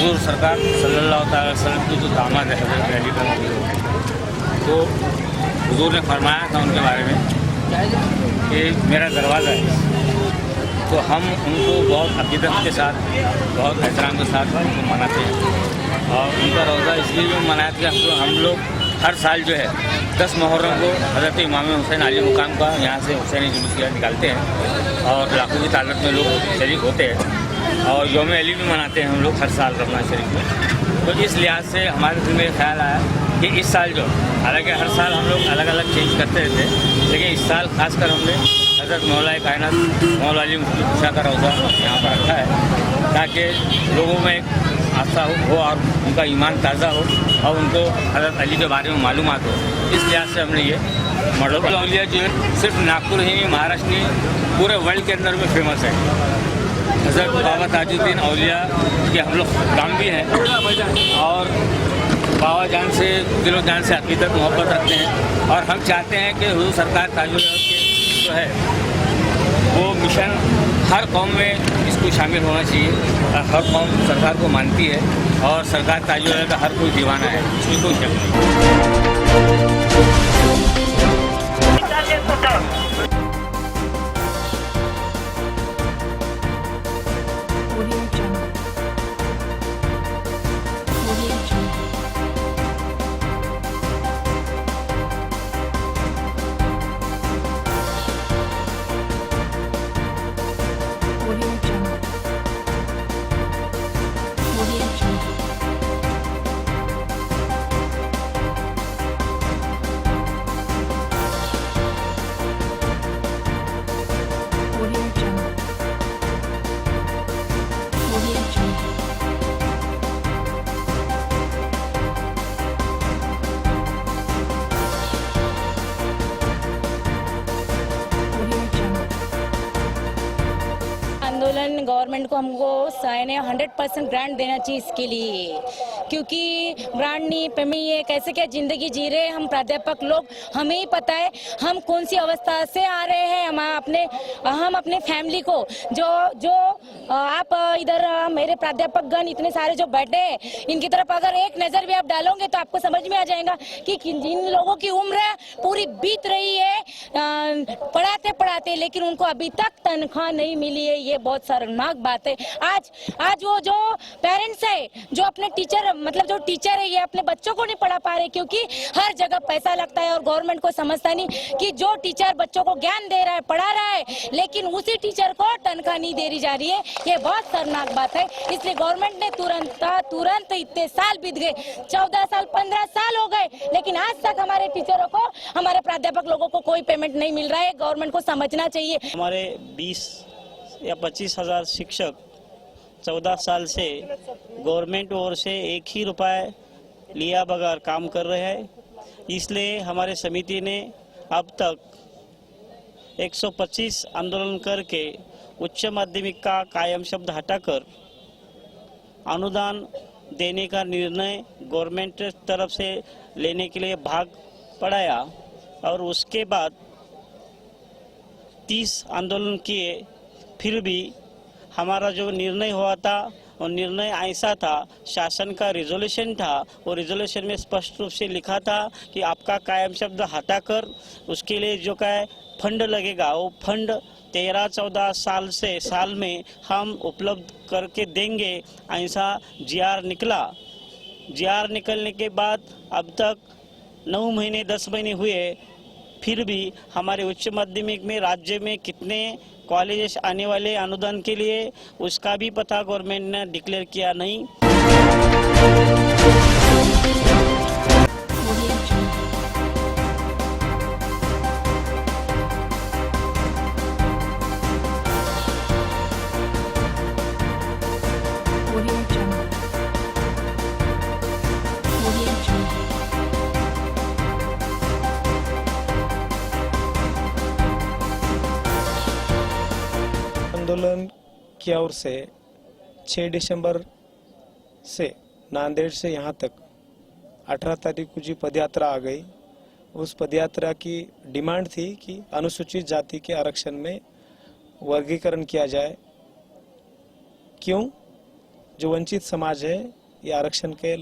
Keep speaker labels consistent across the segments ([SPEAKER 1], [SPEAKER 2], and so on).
[SPEAKER 1] हुजूर सरकार सल्लल्लाहु अलैहि वसल्लम की जो दामाद है हज़रत अली का, तो हुजूर ने फरमाया था उनके बारे में कि मेरा दरवाज़ा है, तो हम उनको बहुत अक़ीदत के साथ, बहुत एहतराम के साथ उनको मनाते हैं। और उनका रोज़ा इसलिए भी मनाते हैं, हम लोग हर साल जो है 10 मुहर्रम को हज़रत इमाम हुसैन आली मुकाम का यहाँ से हुसैनी जुलूस निकालते हैं और लाखों की तादाद में लोग शरीक होते हैं। और यौम अली भी मनाते हैं हम लोग हर साल रमज़ान शरीफ में। तो इस लिहाज से हमारे दिल में ख्याल आया कि इस साल जो, हालांकि हर साल हम लोग अलग अलग चेंज करते रहते हैं, लेकिन इस साल खासकर हमने हज़रत मौलाए कायनात मौला अली मुफ्ती कुशा का रोज़ा यहाँ पर रखा है, ताकि लोगों में एक आस्था हो और उनका ईमान ताज़ा हो और उनको हज़रत अली के बारे में मालूमात हो। इस लिहाज से हमने ये मॉडल औलिया जो है सिर्फ नागपुर ही नहीं, महाराष्ट्र नहीं, पूरे वर्ल्ड के अंदर में फेमस है। हज़रत बाबा ताजुद्दीन औलिया के हम लोग काम भी हैं और बाबा जान से दिलो जान से अक़ीदत मोहब्बत रखते हैं। और हम चाहते हैं कि हुजूर सरकार ताजुल के जो है वो मिशन हर कौम में इसको शामिल होना चाहिए। हर कौम सरकार को मानती है और सरकार ताजुल का हर कोई दीवाना है, इसमें कोई शक नहीं।
[SPEAKER 2] आंदोलन गवर्नमेंट को हमको 100% ग्रांट देना चाहिए इसके लिए, क्योंकि ग्रांट नहीं पे में ये कैसे क्या ज़िंदगी जी रहे हम प्राध्यापक लोग, हमें ही पता है हम कौन सी अवस्था से आ रहे हैं। हम अपने फैमिली को जो आप इधर मेरे प्राध्यापक गण इतने सारे जो बैठे हैं, इनकी तरफ अगर एक नज़र भी आप डालोगे तो आपको समझ में आ जाएगा कि जिन लोगों की उम्र पूरी बीत रही है पढ़ाते, लेकिन उनको अभी तक तनख्वाह नहीं मिली है। ये बहुत शर्मनाक बात है। आज वो जो पेरेंट्स है, जो अपने टीचर मतलब जो टीचर है, ये अपने बच्चों को नहीं पढ़ा पा रहे, क्योंकि हर जगह पैसा लगता है और गवर्नमेंट को समझता नहीं कि जो टीचर बच्चों को ज्ञान दे रहा है, पढ़ा रहा है, लेकिन उसी टीचर को तनख्वाह नहीं दे जा रही है। ये बहुत शर्मनाक बात है। इसलिए गवर्नमेंट ने तुरंत इतने साल बीत गए, 14 साल 15 साल हो गए, लेकिन आज तक हमारे टीचरों को, हमारे प्राध्यापक लोगों को कोई पेमेंट नहीं मिल रहा है। गवर्नमेंट को समझना चाहिए।
[SPEAKER 3] हमारे 20 या 25 हज़ार शिक्षक 14 साल से गवर्नमेंट ओर से एक ही रुपए लिया बगैर काम कर रहे हैं। इसलिए हमारे समिति ने अब तक 125 आंदोलन करके उच्च माध्यमिक का कायम शब्द हटाकर अनुदान देने का निर्णय गवर्नमेंट तरफ से लेने के लिए भाग पड़ाया और उसके बाद 30 आंदोलन किए। फिर भी हमारा जो निर्णय हुआ था और निर्णय ऐसा था, शासन का रिजोल्यूशन था, वो रिजोल्यूशन में स्पष्ट रूप से लिखा था कि आपका कायम शब्द हटाकर उसके लिए जो का फंड लगेगा वो फंड 13-14 साल में हम उपलब्ध करके देंगे। ऐसा जीआर निकला। जीआर निकलने के बाद अब तक 9 महीने 10 महीने हुए, फिर भी हमारे उच्च माध्यमिक में राज्य में कितने कॉलेजेस आने वाले अनुदान के लिए उसका भी पता गवर्नमेंट ने डिक्लेयर किया नहीं।
[SPEAKER 4] आंदोलन की ओर से 6 दिसंबर से नांदेड़ से यहाँ तक 18 तारीख को जो पदयात्रा आ गई, उस पदयात्रा की डिमांड थी कि अनुसूचित जाति के आरक्षण में वर्गीकरण किया जाए। क्यों? जो वंचित समाज है ये आरक्षण के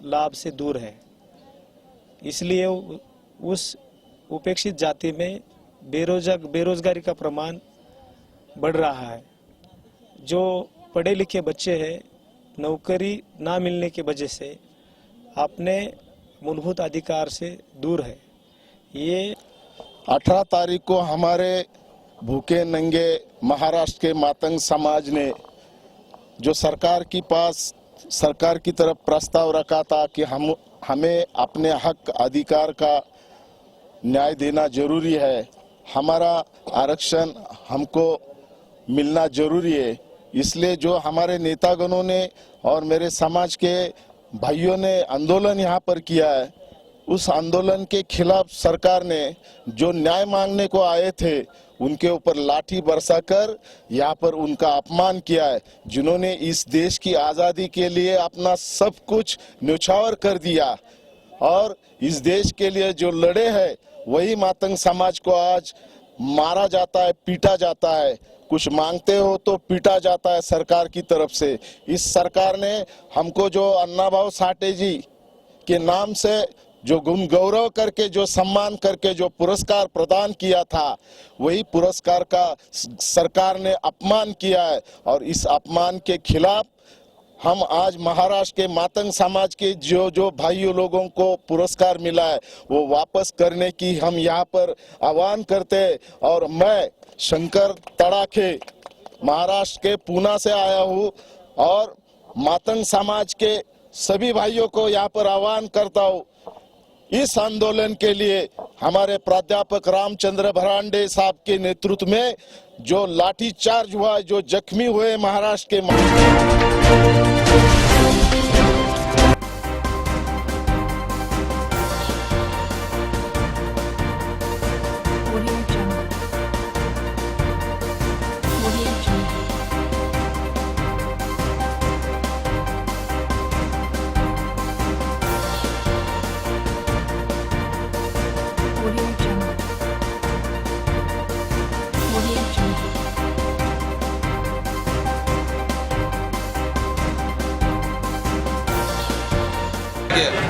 [SPEAKER 4] लाभ से दूर है, इसलिए उस उपेक्षित जाति में बेरोजगारी का प्रमाण बढ़ रहा है। जो पढ़े लिखे बच्चे हैं नौकरी ना मिलने की वजह से अपने मूलभूत अधिकार से दूर है। ये
[SPEAKER 5] 18 तारीख को हमारे भूखे नंगे महाराष्ट्र के मातंग समाज ने जो सरकार की तरफ प्रस्ताव रखा था कि हमें अपने हक अधिकार का न्याय देना जरूरी है, हमारा आरक्षण हमको मिलना जरूरी है। इसलिए जो हमारे नेतागणों ने और मेरे समाज के भाइयों ने आंदोलन यहाँ पर किया है, उस आंदोलन के खिलाफ सरकार ने जो न्याय मांगने को आए थे उनके ऊपर लाठी बरसाकर यहाँ पर उनका अपमान किया है। जिन्होंने इस देश की आज़ादी के लिए अपना सब कुछ न्यौछावर कर दिया और इस देश के लिए जो लड़े हैं वही मातंग समाज को आज मारा जाता है, पीटा जाता है। कुछ मांगते हो तो पीटा जाता है सरकार की तरफ से। इस सरकार ने हमको जो अन्नाभाऊ साठे जी के नाम से जो गुण गौरव करके जो सम्मान करके जो पुरस्कार प्रदान किया था, वही पुरस्कार का सरकार ने अपमान किया है। और इस अपमान के खिलाफ हम आज महाराष्ट्र के मातंग समाज के जो भाइयों लोगों को पुरस्कार मिला है वो वापस करने की हम यहाँ पर आह्वान करते हैं। और मैं शंकर तड़ाखे महाराष्ट्र के पूना से आया हूँ और मातंग समाज के सभी भाइयों को यहाँ पर आह्वान करता हूँ, इस आंदोलन के लिए हमारे प्राध्यापक रामचंद्र भरांडे साहब के नेतृत्व में जो लाठीचार्ज हुआ, जो जख्मी हुए महाराष्ट्र के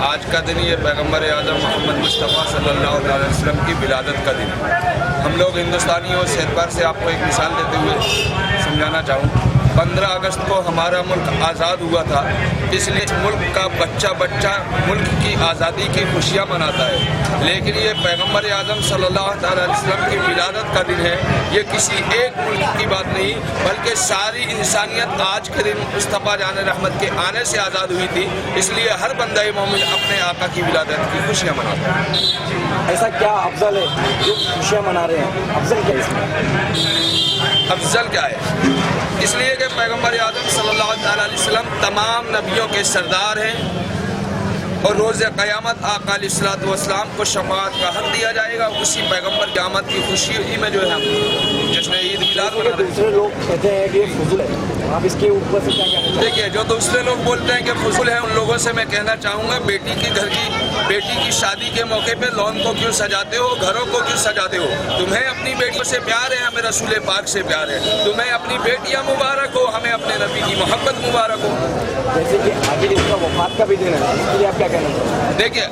[SPEAKER 6] आज का दिन ये पैगंबर आज़म मोहम्मद मुस्तफ़ा सल्लल्लाहु अलैहि वसल्लम की विलादत का दिन। हम लोग हिंदुस्तानियों से एतबार से आपको एक मिसाल देते हुए समझाना चाहूँ। 15 अगस्त को हमारा मुल्क आज़ाद हुआ था, इसलिए इस मुल्क का बच्चा बच्चा मुल्क की आज़ादी की खुशियाँ मनाता है। लेकिन ये पैगंबर आज़म सल्लल्लाहु अलैहि वसल्लम की विलादत का दिन है। ये किसी एक मुल्क की बात नहीं बल्कि सारी इंसानियत आज के दिन मुस्तफ़ा जान रहमत के आने से आज़ाद हुई थी। इसलिए हर बंदा मोमिन अपने आका की विलादत की खुशियाँ मनाता है।
[SPEAKER 7] ऐसा क्या अफजल है जो खुशियाँ मना रहे हैं? अफजल क्या इसमें?
[SPEAKER 6] अफजल क्या है? इसलिए कि पैगंबर आज़म सल्लल्लाहु अलैहि वसल्लम तमाम नबियों के सरदार हैं और रोज़ क़यामत आका अलैहिस्सलातु वस्सलाम को शफ़ाअत का हक़ दिया जाएगा। उसी पैगंबर की आमद की खुशी में जो है हम जश्न ईद मिलाद मना रहे हैं।
[SPEAKER 7] दूसरे लोग कहते हैं कि ये फुज़ूल है, आप इसके ऊपर से क्या कहना चाहते हैं?
[SPEAKER 6] देखिए, जो दूसरे लोग बोलते हैं कि फुज़ूल है, उन लोगों से मैं कहना चाहूँगा, बेटी की शादी के मौके पे लॉन को क्यों सजाते हो, घरों को क्यों सजाते हो? तुम्हें अपनी बेटियों से प्यार है, हमें रसूल पाक से प्यार है। तुम्हें अपनी बेटियाँ मुबारक हो, हमें अपने नबी की मोहब्बत मुबारक हो।
[SPEAKER 7] जैसे कि आगे इसका वफात का भी दिन है, इसके लिए आप क्या कहना चाहते हैं?
[SPEAKER 6] देखिए,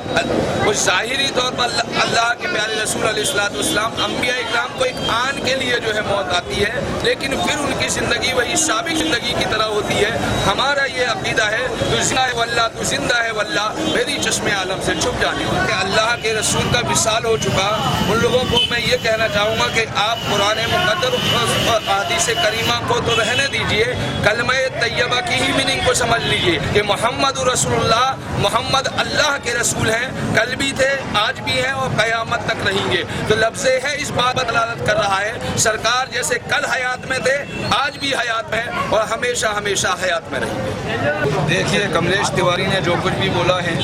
[SPEAKER 6] वो ज़ाहिरी तौर पर अल्लाह के प्यारे रसूल अलैहिस्सलातु वस्सलाम अंबिया इकराम को एक आन के लिए जो है मौत आती है, लेकिन फिर उनकी ज़िंदगी वही साबिक ज़िंदगी की तरह होती है। हमारा ये अक़ीदा है, तू जिंदा है वल्लाह, तू जिंदा है वल्लाह, मेरी चश्मे आलम से छुप जाने वाले। अल्लाह के रसूल का विसाल हो चुका, उन लोगों को मैं ये कहना चाहूँगा कि आप कुरान मुक़द्दस और हदीस करीमा को तो रहने दीजिए, कलमा तैयबा की ही मीनिंग को समझ लीजिए कि मोहम्मद रसूलुल्लाह, मोहम्मद अल्लाह के रसूल हैं, कल भी थे, आज भी हैं और क़यामत तक रहेंगे। तो लफ्ज़ है इस बात पर दलालत कर रहा है, सरकार जैसे कल हयात में थे, आज भी हयात में और हमेशा हमेशा हयात में रहेंगे। देखिए, कमलेश तिवारी ने जो कुछ भी बोला है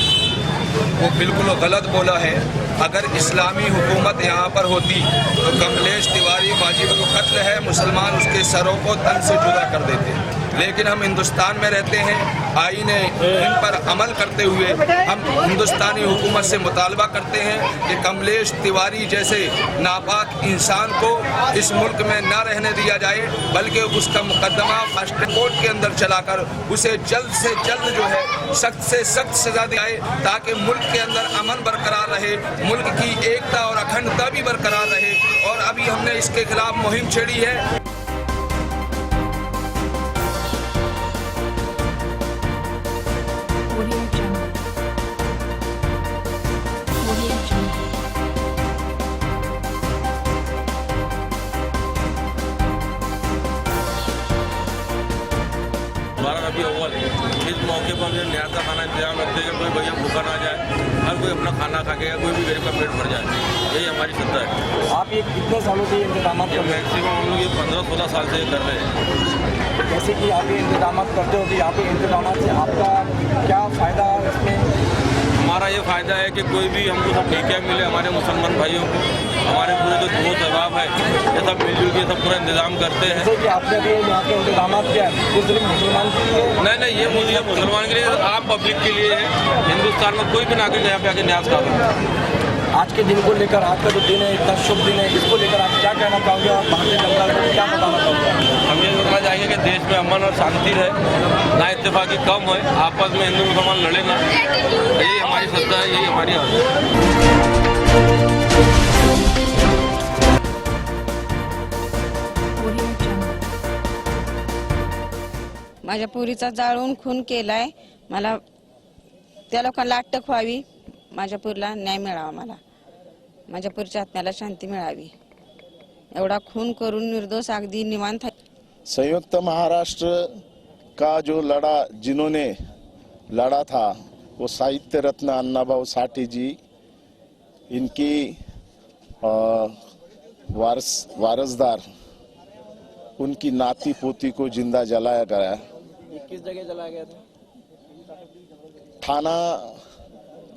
[SPEAKER 6] वो बिल्कुल गलत बोला है। अगर इस्लामी हुकूमत यहाँ पर होती तो कमलेश तिवारी वाजिब कत्ल है, मुसलमान उसके सरों को तन से जुदा कर देते। लेकिन हम हिंदुस्तान में रहते हैं, आईने इन पर अमल करते हुए हम हिंदुस्तानी हुकूमत से मुतालबा करते हैं कि कमलेश तिवारी जैसे नापाक इंसान को इस मुल्क में न रहने दिया जाए, बल्कि उसका मुकदमा फास्ट ट्रैक कोर्ट के अंदर चलाकर उसे जल्द से जल्द जो है सख्त से सख्त सजा दी जाए, ताकि मुल्क के अंदर अमन बरकरार रहे, मुल्क की एकता और अखंडता भी बरकरार रहे। और अभी हमने इसके खिलाफ मुहिम छेड़ी है।
[SPEAKER 8] रबी अव्वल इस मौके पर हमने न्याज का खाना इंतजाम रखते हैं कि कोई भैया भूखा ना जाए, हर कोई अपना खाना खा के कोई भी गरीब का पेट भर जाए, यही हमारी श्रद्धा है।
[SPEAKER 7] आप ये कितने सालों से इंतजाम कर रहे हैं?
[SPEAKER 8] मैक्सिमम हम लोग ये 15-16 साल से कर रहे हैं।
[SPEAKER 7] जैसे कि आप ये इंतजाम करते हो तो यहाँ पे इंतजाम से आपका क्या फ़ायदा है इसमें?
[SPEAKER 8] हमारा ये फ़ायदा है कि कोई भी हमको सब ठीक है मिले, हमारे मुसलमान भाइयों को, हमारे पूरे जो दोस्त अहबाब है ये सब मिलजुल के सब पूरा इंतजाम करते हैं।
[SPEAKER 7] जैसे कि आपने अभी यहाँ के इंतजाम किया है, ये सिर्फ मुसलमान के लिए?
[SPEAKER 8] नहीं, ये मुसलमान के लिए, आम पब्लिक के लिए है। हिंदुस्तान में कोई भी नागरिक यहाँ पे आके न्याज खा सकता है।
[SPEAKER 7] आज के दिन को लेकर, आज का जो दिन है इतना शुभ दिन है, इसको लेकर आप क्या कहना चाहोगे और भारतीय जनता को क्या बताना चाहोगे?
[SPEAKER 8] हम ये कहना चाहेंगे कि देश में अमन और शांति रहे, ना इत्तेफाकी कम हो, आपस में हिंदू मुसलमान लड़े ना, यही हमारी श्रद्धा है, यही हमारी आदत है।
[SPEAKER 9] माझ्या पुरीचा जाळून खून केलाय, मला त्या लोकांना अटक व्हावी, माझ्या पुरीला न्याय मिळावा, मला माझ्या पुरीच्या आत्म्याला शांती मिळावी, एवढा खून करून निर्दोष अगदी निवांत।
[SPEAKER 5] संयुक्त महाराष्ट्र का जो जिन्होंने लड़ा था वो साहित्य रत्न अन्नाभाऊ साठे जी, इनकी वारसदार उनकी नाती पोती को जिंदा जलाया गया।
[SPEAKER 7] किस जगह जलाया गया था?
[SPEAKER 5] थाना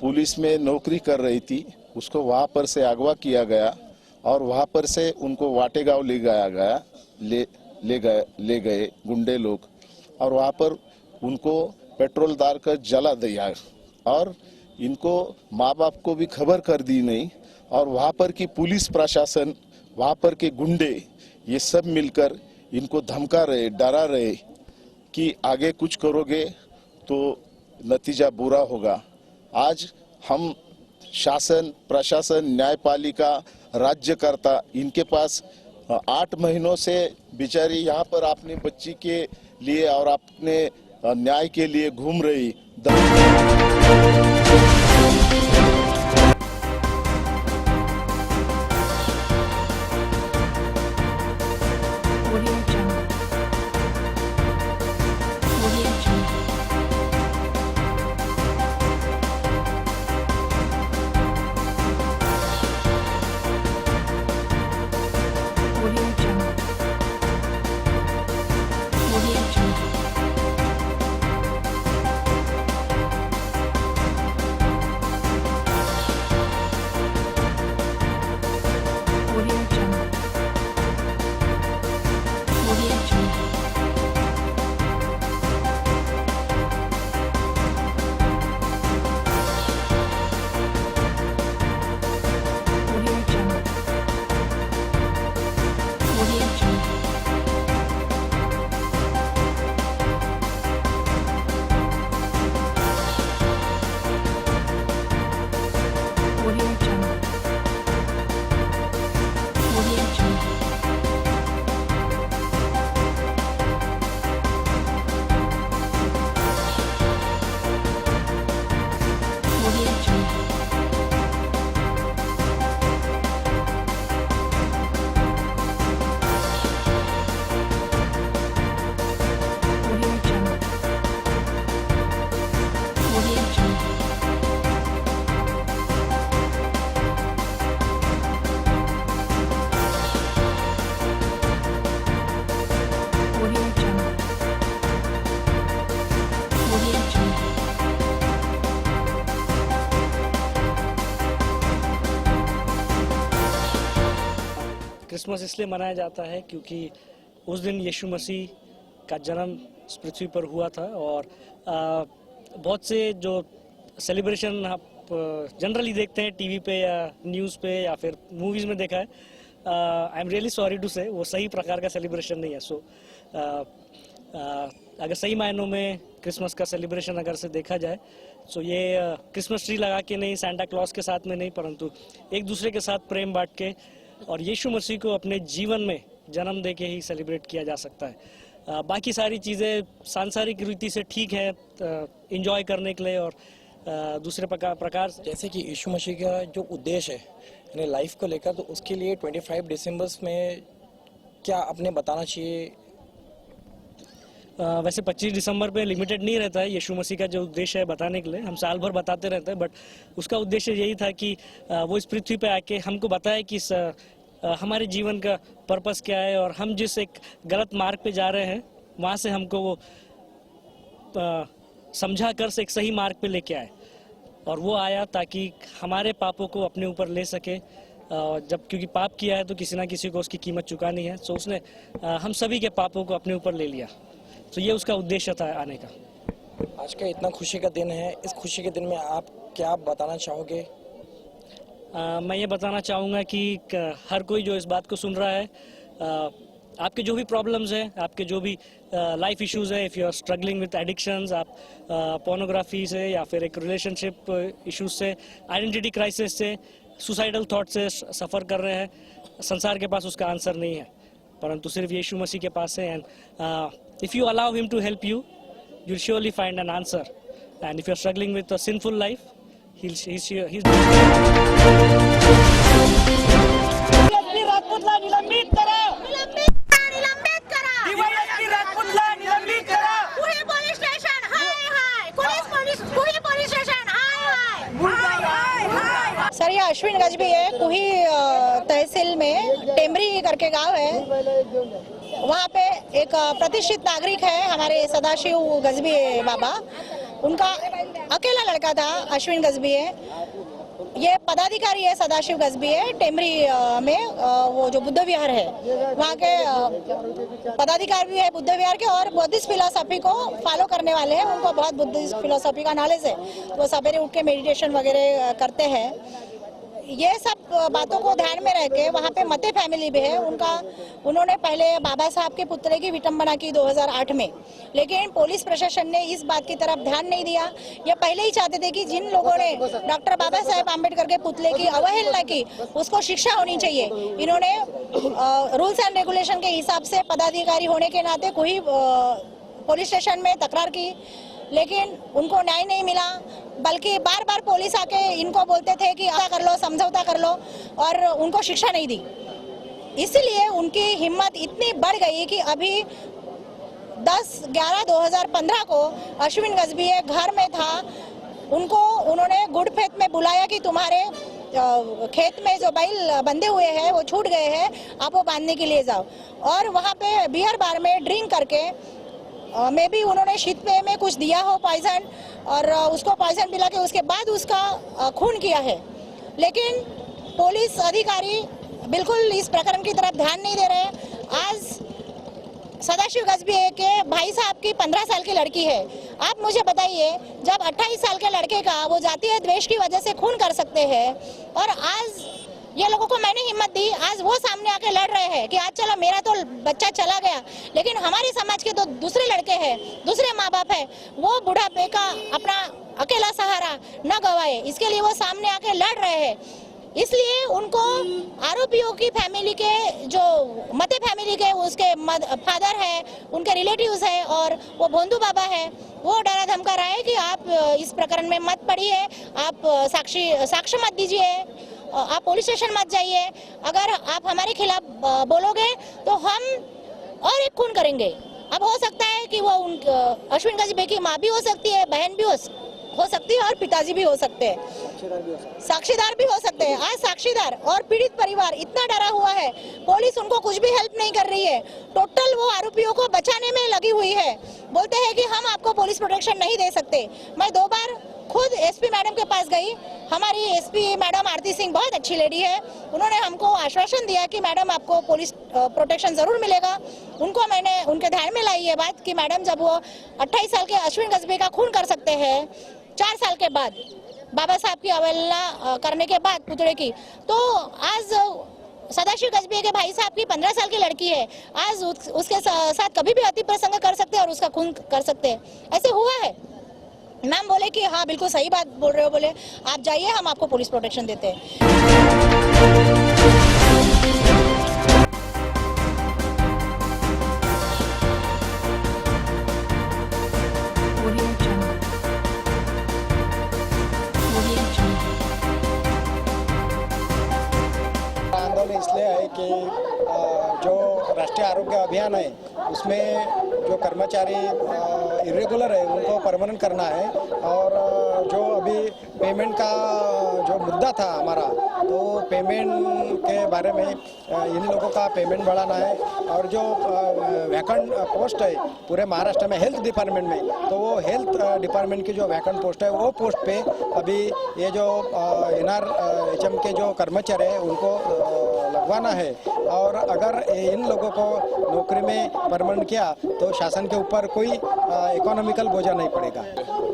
[SPEAKER 5] पुलिस में नौकरी कर रही थी, उसको वहां पर से अगवा किया गया और वहां पर से उनको वाटेगांव ले गए गुंडे लोग, और वहां पर उनको पेट्रोल डाल कर जला दिया और इनको माँ बाप को भी खबर कर दी नहीं। और वहां पर की पुलिस प्रशासन, वहां पर के गुंडे, ये सब मिलकर इनको धमका रहे, डरा रहे कि आगे कुछ करोगे तो नतीजा बुरा होगा। आज हम शासन, प्रशासन, न्यायपालिका, राज्यकर्ता, इनके पास 8 महीनों से बेचारी यहाँ पर अपनी बच्ची के लिए और अपने न्याय के लिए घूम रही।
[SPEAKER 10] क्रिसमस इसलिए मनाया जाता है क्योंकि उस दिन यीशु मसीह का जन्म
[SPEAKER 3] इस पृथ्वी पर हुआ था। और बहुत से जो सेलिब्रेशन आप जनरली देखते हैं टीवी पे या न्यूज़ पे या फिर मूवीज़ में देखा है, I am really sorry to say वो सही प्रकार का सेलिब्रेशन नहीं है। सो अगर सही मायनों में क्रिसमस का सेलिब्रेशन अगर से देखा जाए तो ये क्रिसमस ट्री लगा के नहीं, सांता क्लॉज के साथ में नहीं, परंतु एक दूसरे के साथ प्रेम बांट के और यीशु मसीह को अपने जीवन में जन्म दे के ही सेलिब्रेट किया जा सकता है। बाकी सारी चीज़ें सांसारिक रीति से ठीक है एंजॉय करने के लिए और दूसरे प्रकार से,
[SPEAKER 7] जैसे कि यीशु मसीह का जो उद्देश्य है यानी लाइफ को लेकर, तो उसके लिए 25 दिसंबर में क्या आपने बताना चाहिए?
[SPEAKER 3] वैसे 25 दिसंबर पे लिमिटेड नहीं रहता है यीशु मसीह का जो उद्देश्य है बताने के लिए, हम साल भर बताते रहते हैं, बट उसका उद्देश्य यही था कि वो इस पृथ्वी पे आके हमको बताए कि हमारे जीवन का पर्पस क्या है और हम जिस एक गलत मार्ग पे जा रहे हैं वहाँ से हमको वो समझा कर से एक सही मार्ग पे लेके आए। और वो आया ताकि हमारे पापों को अपने ऊपर ले सके, जब क्योंकि पाप किया है तो किसी ना किसी को उसकी कीमत चुकानी है। तो उसने हम सभी के पापों को अपने ऊपर ले लिया, तो ये उसका उद्देश्य था आने का।
[SPEAKER 7] आज का इतना खुशी का दिन है, इस खुशी के दिन में आप क्या बताना चाहोगे?
[SPEAKER 3] मैं ये बताना चाहूँगा कि हर कोई जो इस बात को सुन रहा है, आपके जो भी प्रॉब्लम्स हैं, आपके जो भी लाइफ इश्यूज है, if you are struggling with addictions, आप पोर्नोग्राफी से या फिर एक रिलेशनशिप इश्यूज से, आइडेंटिटी क्राइसिस से, सुसाइडल थॉट से सफ़र कर रहे हैं, संसार के पास उसका आंसर नहीं है, परंतु सिर्फ यीशु मसीह के पास है। And if you allow him to help you, you will surely find an answer. And if you are struggling with a sinful life,
[SPEAKER 10] sir ये अश्विन गजबी है, कुही तहसील में टेमरी करके गांव है, वहाँ पे एक प्रतिष्ठित नागरिक है हमारे सदाशिव गजबी बाबा, उनका अकेला लड़का था अश्विन गजबी है। ये पदाधिकारी है सदाशिव गजबी है टेमरी में, वो जो बुद्ध विहार है वहाँ के पदाधिकारी भी है बुद्ध विहार के, और बुद्धिस्ट फिलोसफी को फॉलो करने वाले हैं, उनको बहुत बुद्धिस्ट फिलोसफी का नॉलेज है, वो सवेरे उठ के मेडिटेशन वगैरह करते हैं। ये सब बातों को ध्यान में रख के वहाँ पे मते फैमिली भी है, उन्होंने पहले बाबा साहब के पुतले की विटंबना की 2008 में, लेकिन पुलिस प्रशासन ने इस बात की तरफ ध्यान नहीं दिया। ये पहले ही चाहते थे कि जिन लोगों ने डॉक्टर बाबा साहेब आम्बेडकर के पुतले की अवहेलना की उसको शिक्षा होनी चाहिए। इन्होंने रूल्स एंड रेगुलेशन के हिसाब से पदाधिकारी होने के नाते कोई पुलिस स्टेशन में तकरार की, लेकिन उनको न्याय नहीं मिला, बल्कि बार बार पुलिस आके इनको बोलते थे कि ऐसा कर लो, समझौता कर लो, और उनको शिक्षा नहीं दी। इसलिए उनकी हिम्मत इतनी बढ़ गई कि अभी 10/11/2015 को अश्विन गजबी घर में था, उन्होंने गुड फेथ में बुलाया कि तुम्हारे खेत में जो बैल बंधे हुए हैं वो छूट गए हैं, आप वो बांधने के लिए जाओ। और वहाँ पे बियर बार में ड्रिंक करके मे बी उन्होंने शीत पेय में कुछ दिया हो पॉइजन, और उसको पॉइजन पिला के उसके बाद उसका खून किया है। लेकिन पुलिस अधिकारी बिल्कुल इस प्रकरण की तरफ ध्यान नहीं दे रहे। आज सदाशिव गजबी के भाई साहब की 15 साल की लड़की है, आप मुझे बताइए जब 28 साल के लड़के का वो जातीय द्वेष की वजह से खून कर सकते हैं, और आज ये लोगों को मैंने हिम्मत दी, आज वो सामने आके लड़ रहे हैं कि आज चलो मेरा तो बच्चा चला गया, लेकिन हमारे समाज के तो दूसरे लड़के हैं, दूसरे माँ बाप है, वो बुढ़ापे का अपना अकेला सहारा न गवाए, इसके लिए वो सामने आके लड़ रहे हैं। इसलिए उनको आरोपियों की फैमिली के जो मते फैमिली के उसके फादर है, उनके रिलेटिव्स है, और वो भोंदू बाबा है, वो डरा धमका रहा है कि आप इस प्रकरण में मत पड़िए, आप साक्ष्य मत दीजिए, आप पुलिस स्टेशन मत जाइए, अगर आप हमारे खिलाफ बोलोगे तो हम और एक खून करेंगे। अब हो सकता है कि वो अश्विन गजबी की माँ भी हो सकती है, बहन भी हो सकती है, और पिताजी भी हो सकते हैं, साक्षीदार भी हो सकते हैं। आज साक्षीदार और पीड़ित परिवार इतना डरा हुआ है, पुलिस उनको कुछ भी हेल्प नहीं कर रही है, टोटल वो आरोपियों को बचाने में लगी हुई है। बोलते हैं कि हम आपको पुलिस प्रोटेक्शन नहीं दे सकते। मैं 2 बार खुद एसपी मैडम के पास गई। हमारी एसपी मैडम आरती सिंह बहुत अच्छी लेडी है, उन्होंने हमको आश्वासन दिया कि मैडम आपको पुलिस प्रोटेक्शन जरूर मिलेगा। उनको मैंने उनके ध्यान में लाई ये बात कि मैडम जब वो 28 साल के अश्विन गजबी का खून कर सकते हैं 4 साल के बाद, बाबा साहब की अवहेलना करने के बाद पुतले की, तो आज सदाशिव गजबी के भाई साहब की 15 साल की लड़की है, आज उसके साथ कभी भी अति प्रसंग कर सकते हैं और उसका खून कर सकते हैं। ऐसे हुआ है। मैम बोले कि हाँ बिल्कुल सही बात बोल रहे हो, बोले आप जाइए हम आपको पुलिस प्रोटेक्शन देते हैं।
[SPEAKER 4] आंदोलन इसलिए है कि जो राष्ट्रीय आरोग्य अभियान है उसमें जो कर्मचारी इरेगुलर है उनको परमानेंट करना है, और जो अभी पेमेंट का जो मुद्दा था हमारा, तो पेमेंट के बारे में इन लोगों का पेमेंट बढ़ाना है। और जो वैकेंट पोस्ट है पूरे महाराष्ट्र में हेल्थ डिपार्टमेंट में, तो वो हेल्थ डिपार्टमेंट की जो वैकेंट पोस्ट है वो पोस्ट पे अभी ये जो NRHM के जो कर्मचारी है उनको लगवाना है। और अगर इन लोगों को नौकरी में परमानेंट किया तो शासन के ऊपर कोई इकोनॉमिकल बोझा नहीं पड़ेगा।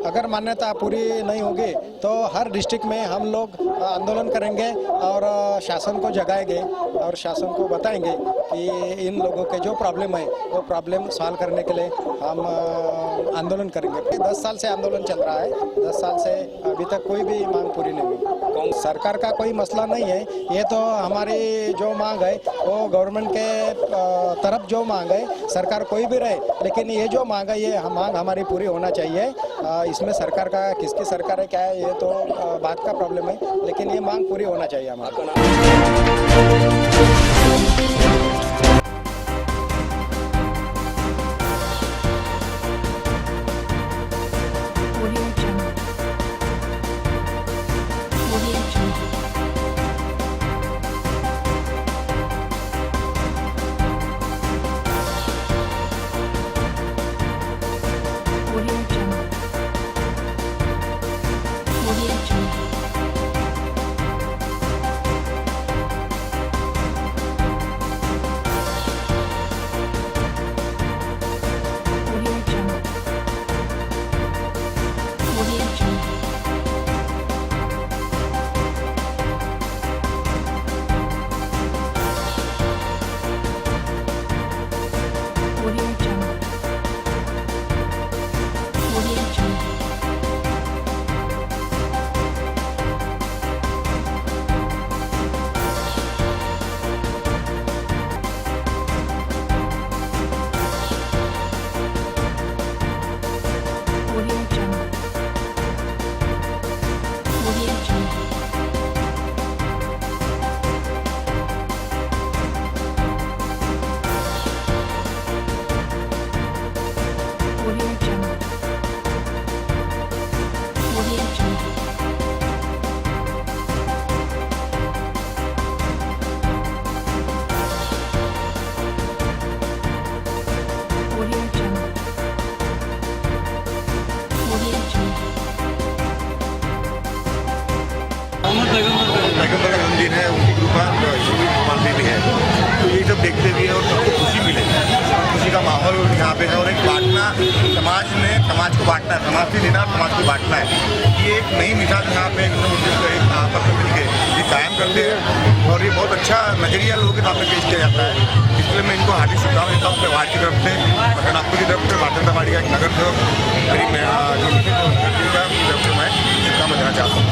[SPEAKER 4] अगर मान्यता पूरी नहीं होगी तो हर डिस्ट्रिक्ट में हम लोग आंदोलन करेंगे और शासन को जगाएंगे और शासन को बताएंगे कि इन लोगों के जो प्रॉब्लम है वो प्रॉब्लम सॉल्व करने के लिए हम आंदोलन करेंगे। 10 साल से आंदोलन चल रहा है, 10 साल से अभी तक कोई भी मांग पूरी नहीं हुई। सरकार का कोई मसला नहीं है, ये तो हमारी जो मांग है वो गवर्नमेंट के तरफ जो मांग है, सरकार कोई भी रहे, लेकिन ये जो मांग है ये मांग हमारी पूरी होना चाहिए। इसमें सरकार का किसकी सरकार है क्या है ये तो बात का प्रॉब्लम है, लेकिन ये मांग पूरी होना चाहिए हमारा।
[SPEAKER 11] पैगंबर का जन्मदिन है, उनकी कृपा मानते भी है, तो ये सब देखते हुए और सबको खुशी मिले, खुशी का माहौल यहाँ पे है। और एक बांटना, समाज को बांटना है, समाज से लेना समाज को बांटना है, ये एक नई मिसाल यहाँ पे एक आपस में मिलकर ये कायम करते हैं। और ये बहुत अच्छा नजरिया लोगों के सामने पेश किया जाता है, इसलिए मैं इनको हार्दिक शुभकामनाएं देता हूँ। वार्ड की तरफ से, नागपुर की तरफ से, भारतीय जनता पार्टी का एक नगर सेवक मेरी तरफ से मैं शुभकामनाएं देना चाहता हूँ।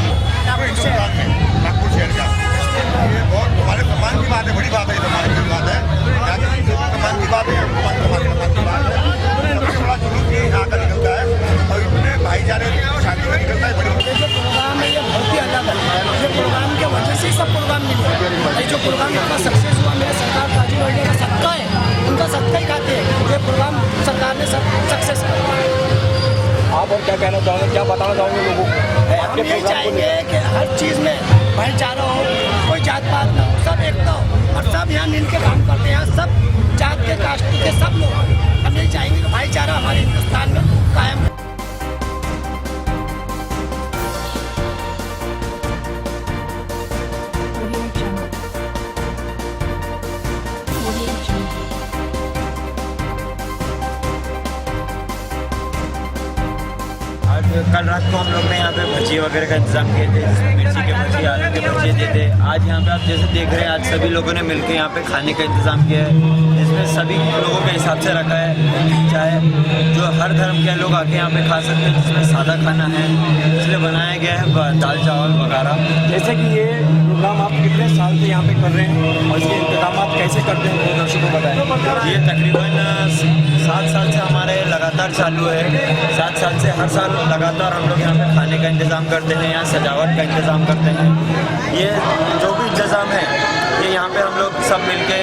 [SPEAKER 11] नागपुर शहर का ये बहुत हमारे सम्मान की बात है, बड़ी बात है, ये सम्मान की बात है, सम्मान की बात है, सम्मान की बात है। बड़ा जुलूस ये यहाँ का निकलता है और इतने भाईचारे शांति का निकलता है। बड़ी
[SPEAKER 12] जो प्रोग्राम है ये बहुत ही अलग है, ये प्रोग्राम के वजह से सब प्रोग्राम मिले। जो प्रोग्राम इतना सक्सेस हुआ, मेरे सरकार काजू वर्ल्ड का सत्ता है, उनका सत्ता ही खाते हैं। ये प्रोग्राम सरकार ने सब सक्सेस किया।
[SPEAKER 7] आप और क्या कहना चाहोगे, क्या बताना चाहोगे लोगों को?
[SPEAKER 12] हम यही चाहेंगे कि हर चीज़ में भाईचारा हो, कोई जात पात ना हो, सब एकता हो और सब यहाँ मिल के काम करते हैं। सब जात के, कास्ट के सब लोग हम यही चाहेंगे कि भाईचारा हमारे हिंदुस्तान में कायम है।
[SPEAKER 13] कल रात को हम लोग ने यहाँ पे भजिए वगैरह का इंतजाम किए थे, जिसमें मिर्ची के भजिए, आलू के भजिए दिए थे। आज यहाँ पे आप जैसे देख रहे हैं, आज सभी लोगों ने मिलकर यहाँ पे खाने का इंतजाम किया है, जिसमें सभी लोगों के हिसाब से रखा है, चाहे जो हर धर्म के लोग आके यहाँ पे खा सकते हैं, जिसमें सादा खाना है, इसलिए बनाया गया है दाल चावल वगैरह।
[SPEAKER 7] जैसे कि ये प्रोग्राम आप कितने साल से यहाँ पे कर रहे हैं और इसके इंतजाम आप कैसे करते हैं, वो दर्शकों को बताएं।
[SPEAKER 13] ये तकरीबन 7 साल से हमारे लगातार चालू है। 7 साल से हर साल लगातार हम लोग यहाँ पे खाने का इंतज़ाम करते हैं, यहाँ सजावट का इंतज़ाम करते हैं। ये जो भी इंतज़ाम है ये यहाँ पे हम लोग सब मिलके,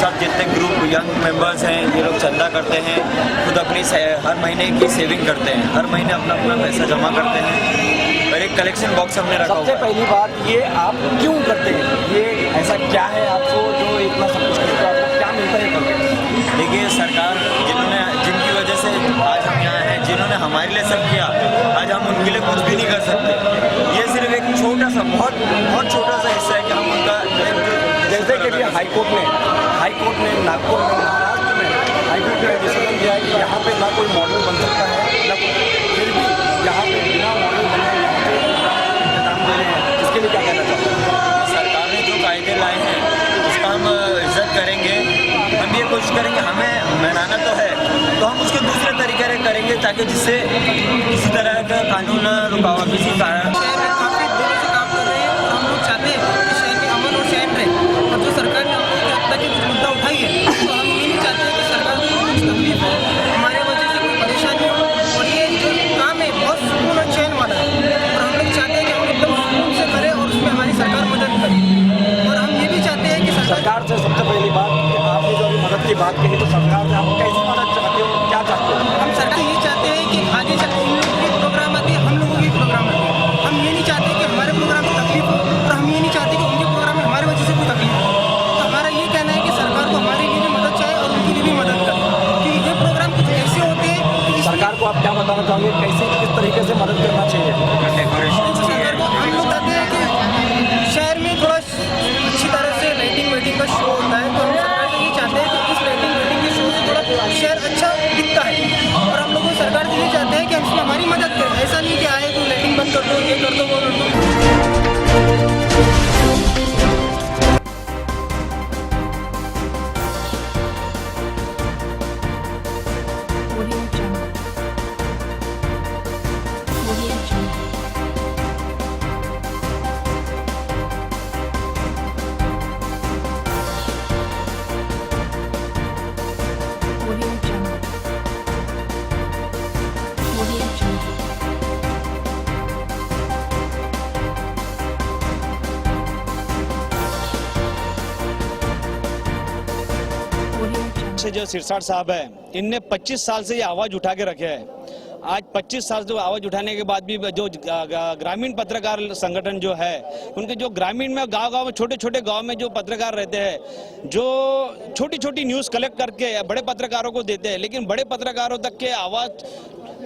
[SPEAKER 13] सब जितने ग्रुप यंग मेंबर्स हैं, ये लोग चंदा करते हैं, खुद अपनी हर महीने की सेविंग करते हैं, हर महीने अपना अपना पैसा जमा करते हैं और एक कलेक्शन बॉक्स हमने रखा हुआ है।
[SPEAKER 7] सबसे पहली बात, ये आप क्यों करते हैं, ये ऐसा क्या है आपको जो इतना सब कुछ करते हैं, आपको क्या मिलता है करके?
[SPEAKER 13] देखिए, सरकार जिनकी वजह से आज हम यहाँ हैं, जिन्होंने हमारे लिए सब किया, आज हम उनके लिए कुछ भी नहीं कर सकते। ये सिर्फ एक छोटा सा बहुत छोटा सा हिस्सा है कि हम उनका
[SPEAKER 7] जैसे कि हाईकोर्ट ने नागपुर में, महाराष्ट्र में हाईकोर्ट ने डिसीजन दिया है कि यहाँ पे ना कोई मॉडल बन सकता है, ना फिर भी यहाँ पे बिना मॉडल बने इंतजाम दे रहे हैं, इसके लिए क्या कहना चाहते हैं?
[SPEAKER 13] सरकार ने जो कायदे लाए हैं उसका हम इज्जत करेंगे, हम ये कोशिश करेंगे, हमें मनाना तो है तो हम उसके दूसरे तरीके से करेंगे ताकि जिससे किसी तरह का कानून रुकावट किसी कारण
[SPEAKER 12] सरकार ने अब तक कुछ मुद्दा उठाई है, तो हम ये नहीं चाहते कि सरकार को कुछ तकलीफ हो, हमारे वजह से कोई परेशानी हो। और ये जो काम है बहुत सुकून और चैन वाला है और हम लोग चाहते हैं कि हम एकदम सुकून से करें और उसमें हमारी सरकार मदद करे। और हम ये भी चाहते हैं कि
[SPEAKER 7] सरकार से सबसे पहली बात, आपने जो अभी मदद की बात कही, तो सरकार से आप कैसी मदद चाहते हो, क्या चाहते हो?
[SPEAKER 12] हम सरकार ये चाहते हैं कि आगे चल उन लोगों के प्रोग्राम आते हैं, हम लोगों के प्रोग्राम आते हैं। हम ये नहीं चाहते कि हमारे प्रोग्राम में तकलीफ हो और हम ये नहीं चाहते कि उनके प्रोग्राम में हमारे वजह से कोई तकलीफ हो। हमारा ये कहना है कि सरकार को हमारे लिए भी मदद चाहिए और उनके लिए भी मदद करे, क्योंकि ये प्रोग्राम कुछ ऐसे होते हैं कि
[SPEAKER 7] सरकार को आप क्या बताना चाहोगे, कैसे किस तरीके से मदद करना चाहिए?
[SPEAKER 12] सरकार को हम लोग चाहते हैं कि शहर में थोड़ा अच्छी तरह से लाइटिंग का शो होता है, तो हम सरकार से ये चाहते हैं कि इस लाइटिंग के शो से थोड़ा शहर अच्छा दिखता है। और हम लोग सरकार से ये चाहते हैं कि हम इसमें हमारी मदद करें, ऐसा नहीं कि आए तो लाइटिंग बंद कर दो, ये कर दो, वो कर दो।
[SPEAKER 14] से जो सिरसाट साहब है, इनने 25 साल से ये आवाज उठा के रखे है। आज 25 साल से आवाज उठाने के बाद भी जो ग्रामीण पत्रकार संगठन जो है, उनके जो ग्रामीण में गांव में छोटे छोटे गांव में जो पत्रकार रहते हैं, जो छोटी छोटी न्यूज कलेक्ट करके बड़े पत्रकारों को देते हैं, लेकिन बड़े पत्रकारों तक के आवाज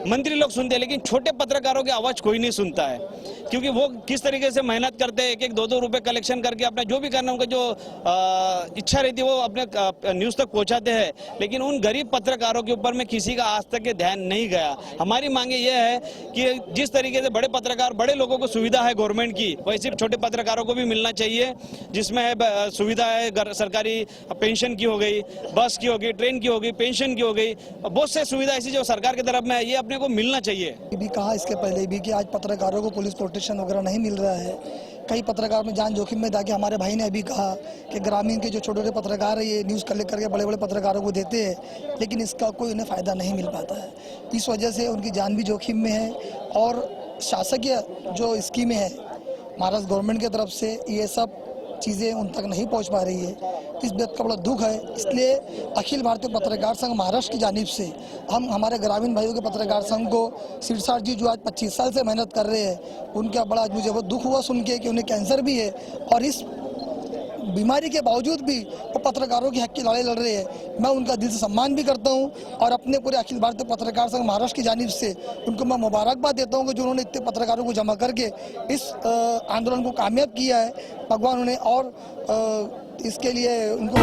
[SPEAKER 14] मंत्री लोग सुनते हैं, लेकिन छोटे पत्रकारों की आवाज कोई नहीं सुनता है, क्योंकि वो किस तरीके से मेहनत करते हैं, 1-1, 2-2 रुपए कलेक्शन करके अपना जो भी करना उनका जो इच्छा रहती है वो अपने न्यूज तक पहुंचाते हैं, लेकिन उन गरीब पत्रकारों के ऊपर में किसी का आज तक के ध्यान नहीं गया। हमारी मांगे ये है कि जिस तरीके से बड़े पत्रकार, बड़े लोगों को सुविधा है गवर्नमेंट की, वैसे छोटे पत्रकारों को भी मिलना चाहिए, जिसमें है सुविधा है सरकारी पेंशन की हो गई, बस की हो गई, ट्रेन की हो गई, पेंशन की हो गई, बहुत से सुविधा ऐसी जो सरकार की तरफ में है, ये अपने को मिलना चाहिए।
[SPEAKER 12] भी कहा इसके पहले भी कि आज पत्रकारों को पुलिस प्रोटेक्शन वगैरह नहीं मिल रहा है, कई पत्रकार में जान जोखिम में था कि हमारे भाई ने अभी कहा कि ग्रामीण के जो छोटे छोटे पत्रकार है ये न्यूज़ कलेक्ट करके बड़े बड़े पत्रकारों को देते हैं, लेकिन इसका कोई उन्हें फ़ायदा नहीं मिल पाता है। इस वजह से उनकी जान भी जोखिम में है और शासकीय जो स्कीमें हैं महाराष्ट्र गवर्नमेंट की तरफ से, ये सब चीज़ें उन तक नहीं पहुंच पा रही है। इस बात का बड़ा दुख है। इसलिए अखिल भारतीय पत्रकार संघ महाराष्ट्र की जानिब से हम हमारे ग्रामीण भाइयों के पत्रकार संघ को सिरसाट जी जो आज 25 साल से मेहनत कर रहे हैं, उनका बड़ा मुझे बहुत दुख हुआ सुन के कि उन्हें कैंसर भी है और इस बीमारी के बावजूद भी वो पत्रकारों की हक की लड़ाई लड़ रहे हैं। मैं उनका दिल से सम्मान भी करता हूं और अपने पूरे अखिल भारतीय पत्रकार संघ महाराष्ट्र की जानिब से उनको मैं मुबारकबाद देता हूं कि जो उन्होंने इतने पत्रकारों को जमा करके इस आंदोलन को कामयाब किया है। भगवान उन्हें और इसके लिए उनको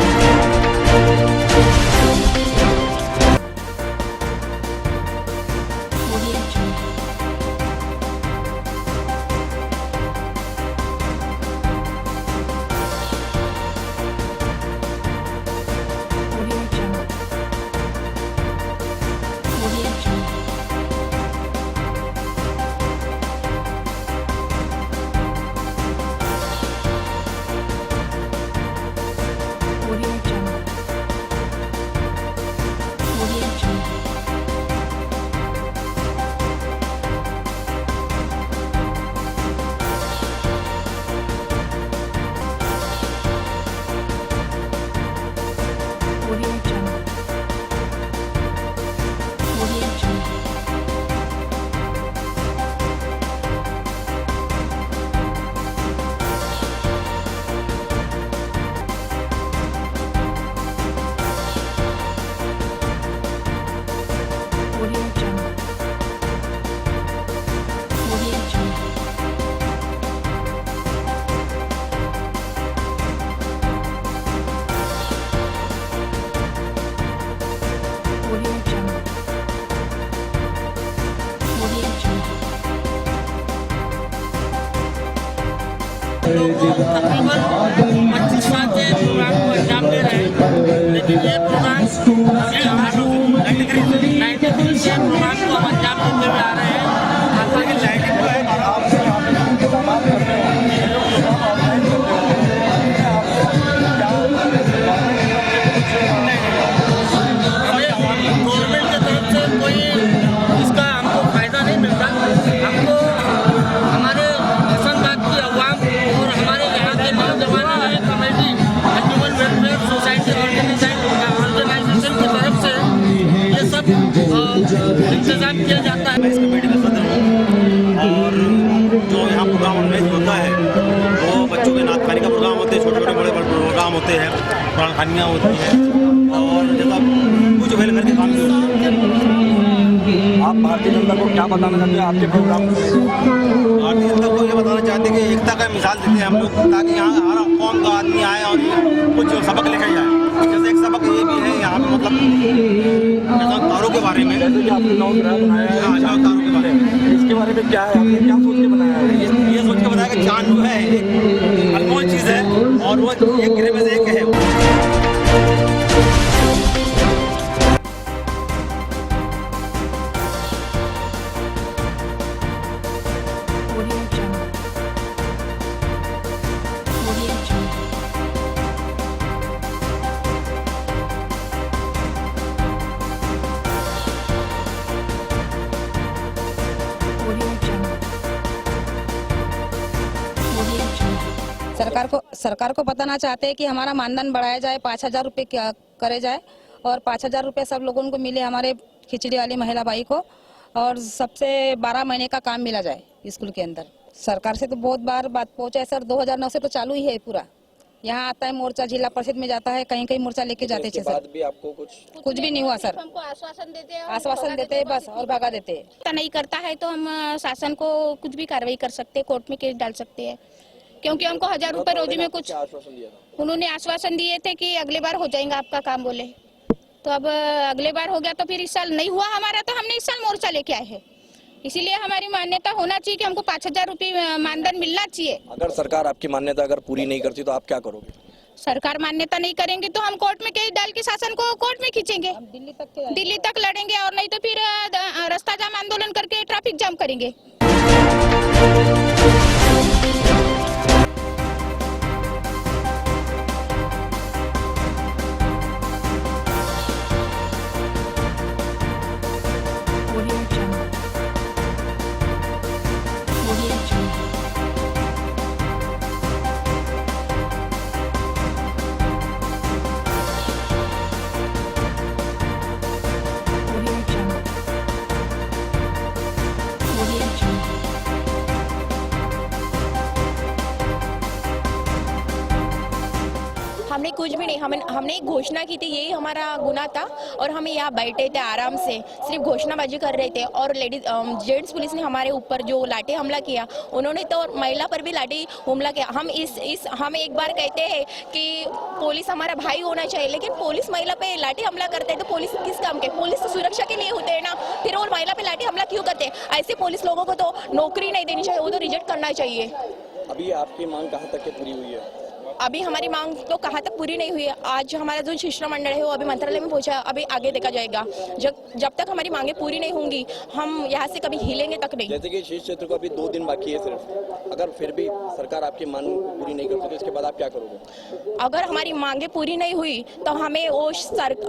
[SPEAKER 7] छोटे बड़े प्रोग्राम होते हैं, कुरान खानियाँ होती हैं और जैसा कुछ वेलफेयर के काम भी होते हैं।
[SPEAKER 13] आप भारतीय जनता को क्या बताना चाहते हैं आपके प्रोग्राम में?
[SPEAKER 7] भारतीय जनता को ये बताना चाहते हैं कि एकता का मिसाल देते हैं हम लोग, ताकि यहाँ हर कौम का आदमी आए और कुछ सबक लेकर जाए। जैसे एक सबक ये भी है यहाँ पे मतलब तारों के बारे में,
[SPEAKER 13] जैसे कि आपने नौ ग्रह बनाया है,
[SPEAKER 7] तारों के बारे में,
[SPEAKER 13] इसके बारे में क्या है, आपने क्या सोच के बनाया है?
[SPEAKER 7] ये सोच के बताया कि चांद जो है एक अनमोल चीज़ है और वो एक गिरे में से एक है।
[SPEAKER 9] सरकार को बताना चाहते हैं कि हमारा मानधन बढ़ाया जाए, 5,000 रुपये करे जाए और 5,000 रुपये सब लोगों को मिले, हमारे खिचड़ी वाली महिला भाई को, और सबसे 12 महीने का काम मिला जाए स्कूल के अंदर। सरकार से तो बहुत बार बात पहुंचा है सर, 2009 से तो चालू ही है पूरा। यहाँ आता है मोर्चा, जिला परिषद में जाता है, कहीं कहीं मोर्चा लेके जाते हैं सर,
[SPEAKER 13] भी आपको
[SPEAKER 9] कुछ भी नहीं हुआ सर।
[SPEAKER 10] हमको
[SPEAKER 9] आश्वासन देते हैं बस और भगा देते हैं।
[SPEAKER 10] नहीं करता है तो हम शासन को कुछ भी कार्रवाई कर सकते हैं, कोर्ट में केस डाल सकते हैं, क्योंकि हमको 1,000 रुपए रोजी में कुछ
[SPEAKER 13] आश्वासन दिया था?
[SPEAKER 10] उन्होंने आश्वासन दिए थे कि अगले बार हो जाएगा आपका काम बोले, तो अब अगले बार हो गया तो फिर इस साल नहीं हुआ हमारा, तो हमने इस साल मोर्चा लेके आए हैं। इसीलिए हमारी मान्यता होना चाहिए कि हमको 5,000 रुपये मानधन मिलना चाहिए।
[SPEAKER 13] अगर सरकार आपकी मान्यता अगर पूरी नहीं करती तो आप क्या करोगे?
[SPEAKER 10] सरकार मान्यता नहीं करेंगे तो हम कोर्ट में केस डाल के शासन को कोर्ट में खींचेंगे, दिल्ली तक लड़ेंगे, और नहीं तो फिर रास्ता जाम आंदोलन करके ट्रैफिक जाम करेंगे।
[SPEAKER 2] हमने कुछ भी नहीं, हमने एक घोषणा की थी, यही हमारा गुनाह था, और हम यहाँ बैठे थे आराम से, सिर्फ घोषणाबाजी कर रहे थे, और लेडीज जेंट्स पुलिस ने हमारे ऊपर जो लाठी हमला किया, उन्होंने तो महिला पर भी लाठी हमला किया। हम एक बार कहते हैं कि पुलिस हमारा भाई होना चाहिए, लेकिन पुलिस महिला पे लाठी हमला करते हैं तो पुलिस किस काम के? पुलिस तो सुरक्षा के लिए होते हैं ना, फिर वो महिला पे लाठी हमला क्यों करते हैं? ऐसे पुलिस लोगों को तो नौकरी नहीं देनी चाहिए, वो तो रिजेक्ट करना चाहिए।
[SPEAKER 13] अभी आपकी मांग कहाँ तक पूरी हुई है?
[SPEAKER 2] अभी हमारी मांग तो कहाँ तक पूरी नहीं हुई है। आज हमारा जो शिष्टमंडल है वो अभी मंत्रालय में पहुंचा है, अभी आगे देखा जाएगा। जब तक हमारी मांगे पूरी नहीं होंगी हम यहाँ से कभी हिलेंगे तक नहीं।
[SPEAKER 13] जैसे कि शीर्ष क्षेत्र को अभी 2 दिन बाकी है सिर्फ, अगर फिर भी सरकार आपकी मांग पूरी नहीं करती तो इसके बाद आप क्या करोगे?
[SPEAKER 2] अगर हमारी मांगे पूरी नहीं हुई तो हमें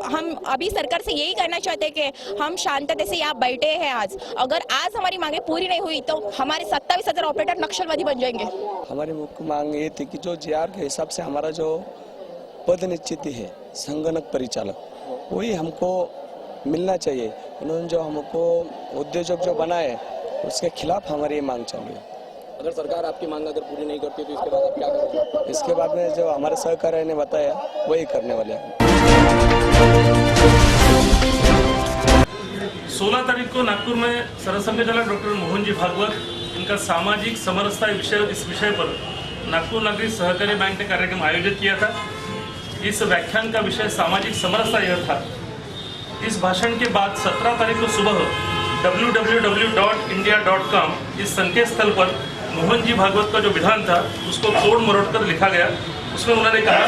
[SPEAKER 2] हम अभी सरकार से यही कहना चाहते हैं कि हम शांतता से यहाँ बैठे हैं आज। अगर आज हमारी मांगे पूरी नहीं हुई तो हमारे 27,000 ऑपरेटर नक्सलवादी बन जाएंगे।
[SPEAKER 4] हमारी मुख्य मांग ये थी कि जो JR के हिसाब से हमारा जो पद निश्चित है संगणक परिचालक, वही हमको मिलना चाहिए। उन्होंने जो हमको उद्योजक जो बनाए उसके खिलाफ हमारी ये मांग चालू है।
[SPEAKER 13] अगर सरकार आपकी मांग अगर पूरी नहीं करती तो इसके बाद आप क्या करोगे?
[SPEAKER 4] इसके बाद में जो हमारे सहकारी ने बताया वही करने वाले हैं।
[SPEAKER 15] 16 तारीख को नागपुर में सरसंघचालक डॉक्टर मोहनजी भागवत, इनका सामाजिक समरसता इस विषय पर नागपुर नागरिक सहकारी बैंक ने कार्यक्रम आयोजित किया था। इस व्याख्यान का विषय सामाजिक समरसता यह था। इस भाषण के बाद 17 तारीख को सुबह www.india.com इस संकेत स्थल पर मोहनजी भागवत का जो विधान था उसको तोड़ मरोड़ कर लिखा गया। उसमें उन्होंने कहा,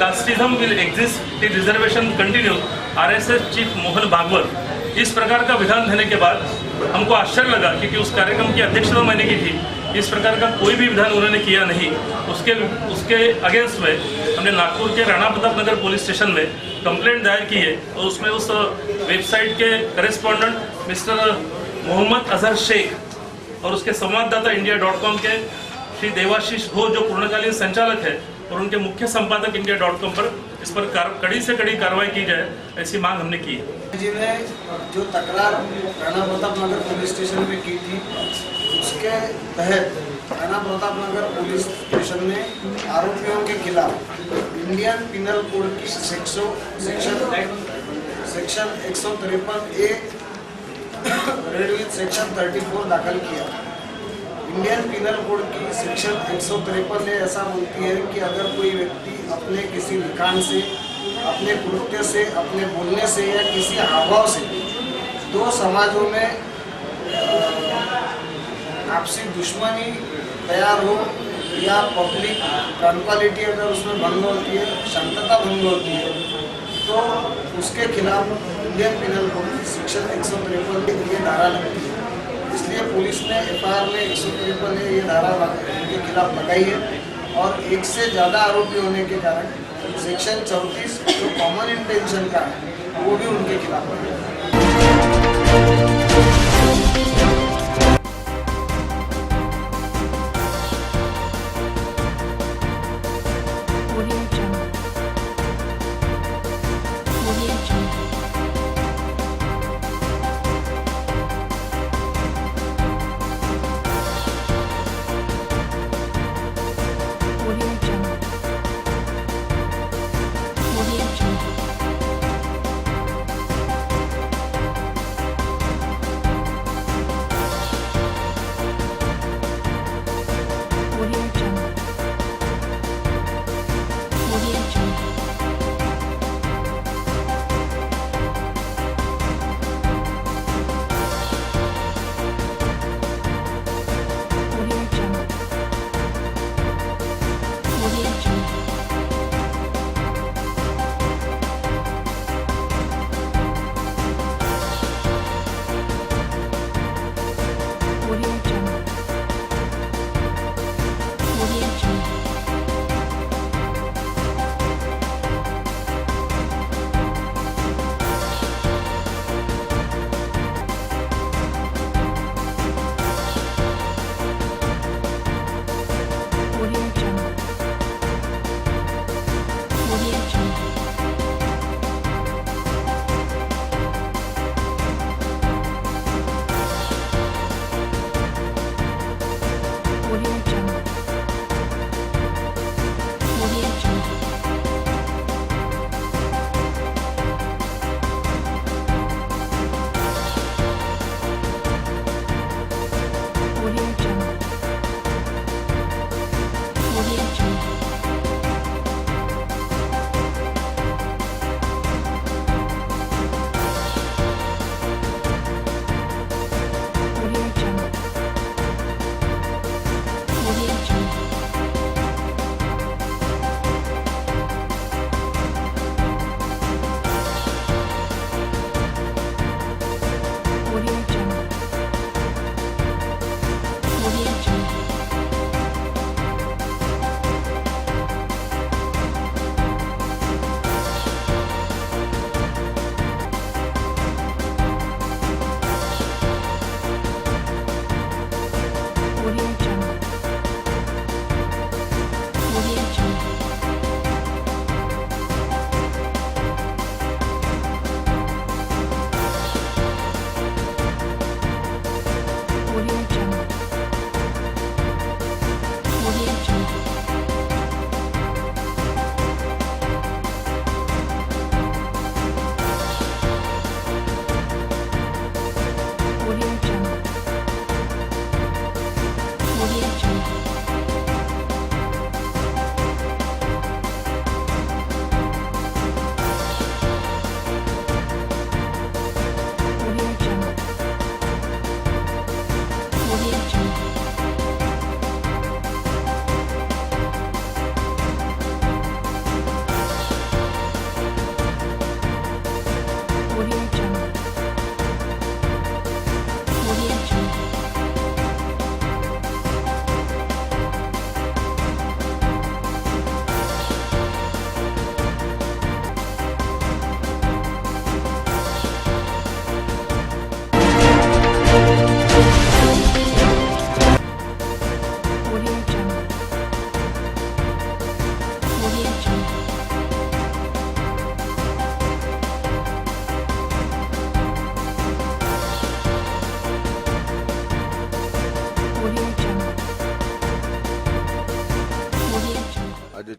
[SPEAKER 15] casteism will exist till reservation continue, RSS chief Mohan Bhagwat. इस प्रकार का विधान देने के बाद हमको आश्चर्य लगा, क्योंकि उस कार्यक्रम की अध्यक्षता मैंने की थी। इस प्रकार का कोई भी विधान उन्होंने किया नहीं। उसके अगेंस्ट में हमने नागपुर के राणा प्रताप नगर पुलिस स्टेशन में कंप्लेंट दायर की है, और उसमें उस वेबसाइट के करेस्पॉन्डेंट मिस्टर मोहम्मद अजहर शेख और उसके संवाददाता इंडिया.com के श्री देवाशीष घोष जो पूर्णकालीन संचालक है, और उनके मुख्य संपादक इंडिया.com पर इस पर कड़ी से कड़ी कार्रवाई की जाए, ऐसी मांग हमने की है।
[SPEAKER 12] जी ने जो तकरार राणा प्रताप नगर पुलिस स्टेशन में की थी उसके तहत थाना प्रतापनगर पुलिस स्टेशन ने आरोपियों के खिलाफ इंडियन पिनल कोड की section 153A red with section 34 दाखिल किया। इंडियन पिनल कोड की सेक्शन 153 ने ऐसा बोलती है कि अगर कोई व्यक्ति अपने किसी लिखान से, अपने कृत्य से, अपने बोलने से या किसी हावभाव से दो समाजों में आपसी दुश्मनी तैयार हो या पब्लिक ट्रैंक्विलिटी अगर उसमें भंग होती है, शांतता भंग होती है, तो उसके खिलाफ इंडियन पिनल कोड की सेक्शन 153 ये धारा लगती है। इसलिए पुलिस ने FIR में 153 ये धारा उनके खिलाफ लगाई है और एक से ज़्यादा आरोपी होने के कारण सेक्शन 34 जो कॉमन इंटेंशन का है वो भी उनके खिलाफ लगाई है।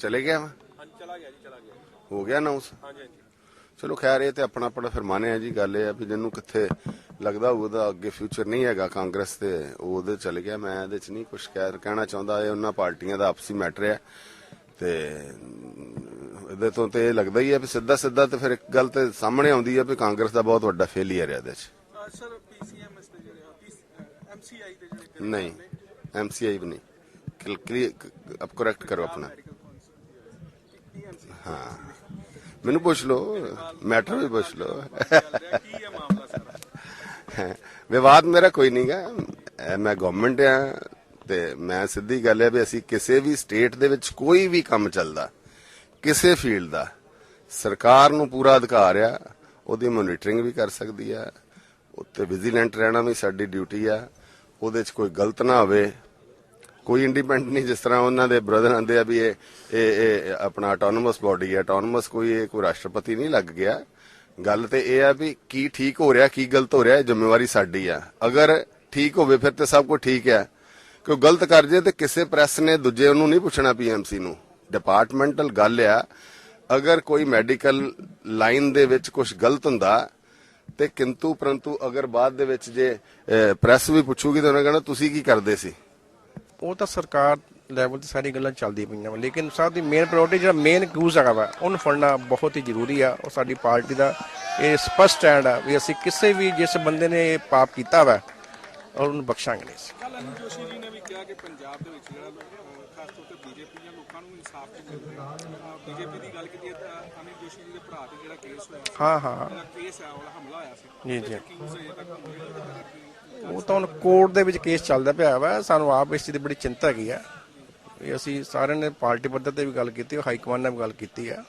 [SPEAKER 16] ਚਲੇ ਗਿਆ ਵਾ
[SPEAKER 7] चला गया जी, चला गया।
[SPEAKER 16] ਹੋ ਗਿਆ ਅਨਾਉਂਸ
[SPEAKER 7] हाँ जी, हाँ जी।
[SPEAKER 16] ਚਲੋ ਖੈਰ ਇਹ ਤੇ ਆਪਣਾ ਆਪਣਾ ਫਿਰ ਮਾਨੇ ਆ ਜੀ। ਗੱਲ ਇਹ ਆ ਵੀ ਜਿਹਨੂੰ ਕਿੱਥੇ ਲੱਗਦਾ ਉਹਦਾ ਅੱਗੇ ਫਿਊਚਰ ਨਹੀਂ ਹੈਗਾ ਕਾਂਗਰਸ ਤੇ ਉਹ ਉਹਦੇ ਚਲੇ ਗਿਆ। ਮੈਂ ਇਹਦੇ ਚ ਨਹੀਂ ਕੁਝ ਕਹਿਣਾ ਚਾਹੁੰਦਾ। ਇਹ ਉਹਨਾਂ ਪਾਰਟੀਆਂ ਦਾ ਆਪਸੀ ਮੈਟਰ ਹੈ ਤੇ ਇਹਦੇ ਤੋਂ ਤੇ ਇਹ ਲੱਗਦਾ ਹੀ ਹੈ ਵੀ ਸਿੱਧਾ ਸਿੱਧਾ ਤੇ ਫਿਰ ਇੱਕ ਗੱਲ ਤੇ ਸਾਹਮਣੇ ਆਉਂਦੀ ਹੈ ਵੀ ਕਾਂਗਰਸ ਦਾ ਬਹੁਤ ਵੱਡਾ ਫੇਲੀਅਰ ਹੈ ਇਹਦੇ ਚ।
[SPEAKER 7] सर पीसीएमएस ਦੇ ਜਿਹੜੇ एमसीआई ਦੇ ਜਿਹੜੇ
[SPEAKER 16] ਨਹੀਂ एमसीआई भी नहीं अब करेक्ट करो अपना। हाँ मैनू पूछ लो, मैटर भी पूछ लो। विवाद मेरा कोई नहीं गा, मैं गवर्नमेंट हाँ ते मैं सीधी गल है भी असी किसी भी स्टेट दे विच कोई भी काम चलदा किसी फील्ड दा सरकार नू पूरा अधिकार आ, ओदी मॉनिटरिंग भी कर सकदी है, उत्ते विजिलेंट रहना भी साडी ड्यूटी आ। ਉਹਦੇ 'ਚ ਕੋਈ ਗਲਤ ਨਾ ਹੋਵੇ, ਕੋਈ ਇੰਡੀਪੈਂਡੈਂਟ ਨਹੀਂ। ਜਿਸ ਤਰ੍ਹਾਂ ਉਹਨਾਂ ਦੇ ਬ੍ਰਦਰ ਆਂਦੇ ਆ ਵੀ ਇਹ ਆਪਣਾ ਆਟੋਨੋਮਸ ਬੋਡੀ ਹੈ, ਆਟੋਨੋਮਸ ਕੋਈ ਰਾਸ਼ਟਰਪਤੀ ਨਹੀਂ ਲੱਗ ਗਿਆ। ਗੱਲ ਤੇ ਇਹ ਆ ਵੀ ਕੀ ਠੀਕ ਹੋ ਰਿਹਾ ਕੀ ਗਲਤ ਹੋ ਰਿਹਾ, ਇਹ ਜ਼ਿੰਮੇਵਾਰੀ ਸਾਡੀ ਆ। ਅਗਰ ਠੀਕ ਹੋਵੇ ਫਿਰ ਤੇ ਸਭ ਕੁਝ ਠੀਕ ਹੈ, ਕੋਈ ਗਲਤ ਕਰ ਜੇ ਤੇ ਕਿਸੇ ਪ੍ਰੈਸ ਨੇ ਦੂਜੇ ਉਹਨੂੰ ਨਹੀਂ ਪੁੱਛਣਾ ਪੀਐਮਸੀ ਨੂੰ। ਡਿਪਾਰਟਮੈਂਟਲ ਗੱਲ ਆ। ਅਗਰ ਕੋਈ ਮੈਡੀਕਲ ਲਾਈਨ ਦੇ ਵਿੱਚ ਕੁਝ ਗਲਤ ਹੁੰਦਾ ਤੇ ਕਿੰਤੂ ਪਰੰਤੂ ਅਗਰ ਬਾਅਦ ਦੇ ਵਿੱਚ ਜੇ ਪ੍ਰੈਸ ਵੀ ਪੁੱਛੂਗੀ ਤਾਂ ਉਹਨਾਂ ਕਹਿਣਾ ਤੁਸੀਂ ਕੀ ਕਰਦੇ ਸੀ।
[SPEAKER 7] ਉਹ ਤਾਂ ਸਰਕਾਰ ਲੈਵਲ ਤੇ ਸਾਰੀ ਗੱਲਾਂ ਚੱਲਦੀ ਪਈਆਂ ਵਾ, ਲੇਕਿਨ ਸਭ ਦੀ ਮੇਨ ਪ੍ਰਾਇੋਰਟੀ ਜਿਹੜਾ ਮੇਨ ਕਿਊਜ਼ ਹੈਗਾ ਵਾ ਉਹਨੂੰ ਫੜਨਾ ਬਹੁਤ ਹੀ ਜ਼ਰੂਰੀ ਆ। ਉਹ ਸਾਡੀ ਪਾਰਟੀ ਦਾ ਇਹ ਸਪਸ਼ਟ ਸਟੈਂਡ ਆ ਵੀ ਅਸੀਂ ਕਿਸੇ ਵੀ ਜਿਸ ਬੰਦੇ ਨੇ ਪਾਪ ਕੀਤਾ ਵਾ ਔਰ ਉਹਨੂੰ ਬਖਸ਼ਾਂਗੇ ਨਹੀਂ।
[SPEAKER 17] ਕੱਲ੍ਹ ਅਨਿਲ ਜੋਸ਼ੀ ਜੀ ਨੇ ਵੀ ਕਿਹਾ ਕਿ ਪੰਜਾਬ ਦੇ ਵਿੱਚ ਜਿਹੜਾ ਖਾਸ ਤੌਰ ਤੇ ਬੀਜੇਪੀ ਜਾਂ ਲੋਕਾਂ ਨੂੰ ਇਨਸਾਫ ਨਹੀਂ ਮਿਲ ਰਿਹਾ। ਬੀਜੇਪੀ ਦੀ ਗੱਲ ਕੀਤੀ ਤਾਂ ਅਨਿਲ ਜੋਸ਼ੀ ਜੀ ਦੇ ਭਰਾ ਤੇ ਜਿਹੜਾ ਕੇਸ ਹੋਇਆ ਸੀ,
[SPEAKER 7] ਹਾਂ
[SPEAKER 17] ਜਿਹੜਾ ਕੇਸ ਹੈ ਉਹ ਹਮਲਾ ਹੋਇਆ ਸੀ
[SPEAKER 7] ਜੀ ਜੀ,
[SPEAKER 17] ਕਿੰਗਸ ਅਜੇ ਤੱਕ
[SPEAKER 7] ਉਹ ਤਾਂ ਹੁਣ ਕੋਰਟ ਦੇ ਵਿੱਚ ਕੇਸ ਚੱਲਦਾ ਪਿਆ ਵਾ। ਸਾਨੂੰ ਆਪ ਇਸ ਚੀਜ਼ ਦੀ ਬੜੀ ਚਿੰਤਾ ਹੈਗੀ ਆ। ਇਹ ਅਸੀਂ ਸਾਰਿਆਂ ਨੇ ਪਾਰਟੀ ਪੱਧਰ ਤੇ ਵੀ ਗੱਲ ਕੀਤੀ, ਹਾਈ ਕਮਾਂਡ ਨਾਲ ਵੀ ਗੱਲ ਕੀਤੀ ਆ,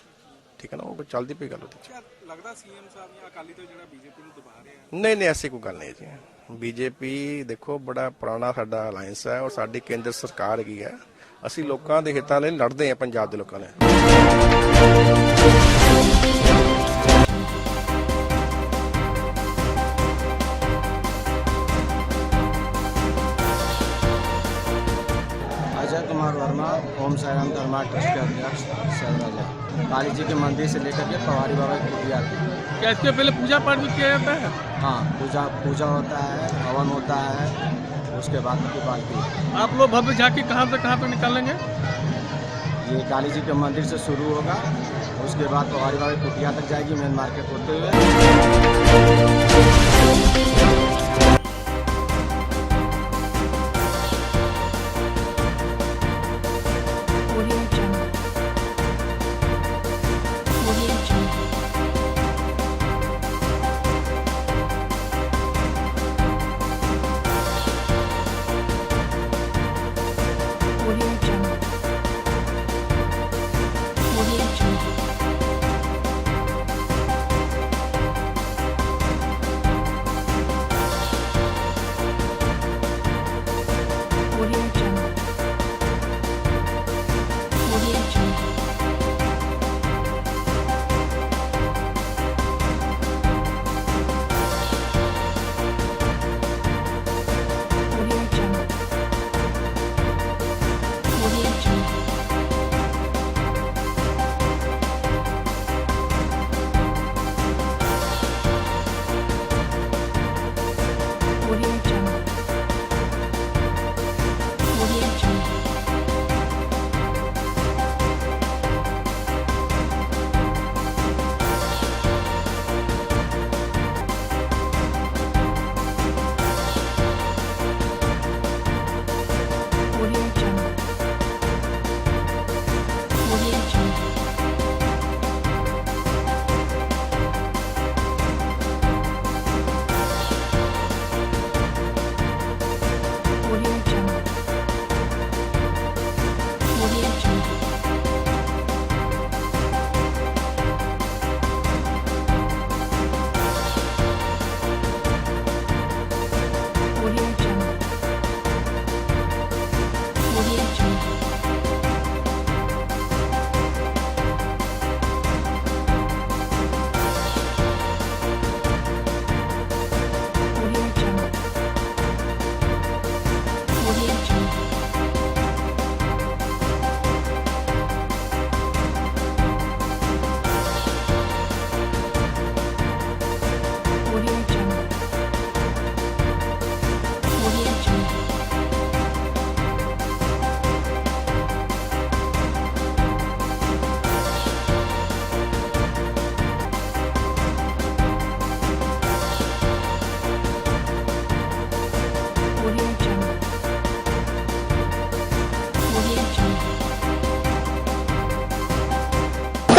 [SPEAKER 7] ਠੀਕ ਹੈ ਨਾ। ਉਹ ਚੱਲਦੀ ਪਈ ਗੱਲ ਉਹਦੇ ਚ।
[SPEAKER 17] ਲੱਗਦਾ ਸੀਐਮ ਸਾਹਿਬ ਜਾਂ ਅਕਾਲੀ ਦਲ ਜਿਹੜਾ ਬੀਜੇਪੀ ਨੂੰ ਦਬਾ ਰਿਹਾ
[SPEAKER 7] ਨਹੀਂ ਨਹੀਂ, ਐਸੀ ਕੋਈ ਗੱਲ ਨਹੀਂ ਜੀ। ਬੀਜੇਪੀ ਦੇਖੋ ਬੜਾ ਪੁਰਾਣਾ ਸਾਡਾ ਅਲਾਇੰਸ ਹੈ ਔਰ ਸਾਡੀ ਕੇਂਦਰ ਸਰਕਾਰ ਹੈਗੀ ਹੈ। ਅਸੀਂ ਲੋਕਾਂ ਦੇ ਹਿੱਤਾਂ ਲਈ ਲੜਦੇ ਹਾਂ, ਪੰਜਾਬ ਦੇ ਲੋਕਾਂ ਲਈ।
[SPEAKER 13] अजय कुमार वर्मा, ओम साईराम धर्मा ट्रस्ट के अध्यक्ष सदराजा, काली जी के मंदिर से लेकर के पवारी बाबा की कुटिया तक।
[SPEAKER 17] क्या इसके पहले पूजा पाठ भी किया जाता है?
[SPEAKER 13] हाँ, पूजा होता है, हवन होता है, उसके बाद की पालकी।
[SPEAKER 17] आप लोग भव्य झांकी कहाँ से कहाँ तक निकालेंगे?
[SPEAKER 13] ये काली जी के मंदिर से शुरू होगा, उसके बाद पवारी बाबा की कुटिया तक जाएगी, मेन मार्केट होते हुए।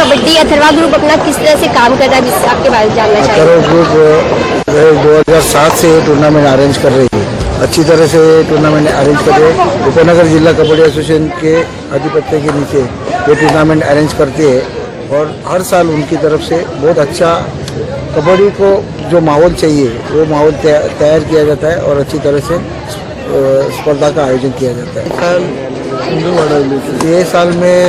[SPEAKER 18] कबड्डी अथर्वा ग्रुप अपना किस तरह से काम कर रहा है, जिससे आपके बारे में जानना चाहिए।
[SPEAKER 19] अथर्वा ग्रुप 2007 से टूर्नामेंट अरेंज कर रही है, अच्छी तरह से टूर्नामेंट अरेंज कर रहे हैं। उपनगर जिला कबड्डी एसोसिएशन के आधिपत्य के नीचे ये टूर्नामेंट अरेंज करती है और हर साल उनकी तरफ से बहुत अच्छा कबड्डी को जो माहौल चाहिए वो माहौल तैयार किया जाता है और अच्छी तरह से स्पर्धा का आयोजन किया जाता है। ये साल में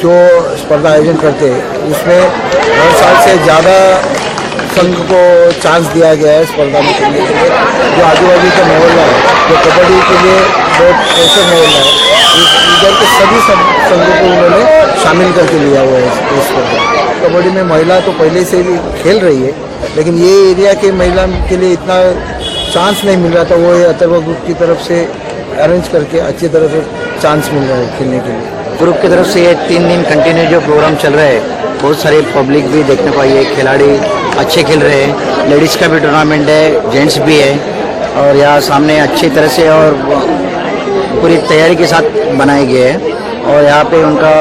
[SPEAKER 19] जो स्पर्धा आयोजन करते हैं उसमें हर साल से ज़्यादा संघ को चांस दिया गया है स्पर्धा में खेलने के लिए। जो आजू बाजू का मोहल्ला है जो कबड्डी के लिए बहुत प्रेशर मोहल्ला है, इधर के सभी संघों को उन्होंने शामिल करके लिया हुआ है इस स्पर्धा। कबड्डी में महिला तो पहले से भी खेल रही है, लेकिन ये एरिया के महिला के लिए इतना चांस नहीं मिल रहा था, वो अथर्वा ग्रुप की तरफ से अरेंज करके अच्छी तरह से चांस मिल रहा है खेलने के लिए।
[SPEAKER 20] ग्रुप की तरफ से ये 3 दिन कंटिन्यू जो प्रोग्राम चल रहा है, बहुत सारे पब्लिक भी देखने को आई है, खिलाड़ी अच्छे खेल रहे हैं। लेडीज़ का भी टूर्नामेंट है, जेंट्स भी है और यहाँ सामने अच्छी तरह से और पूरी तैयारी के साथ बनाए गए हैं और यहाँ पे उनका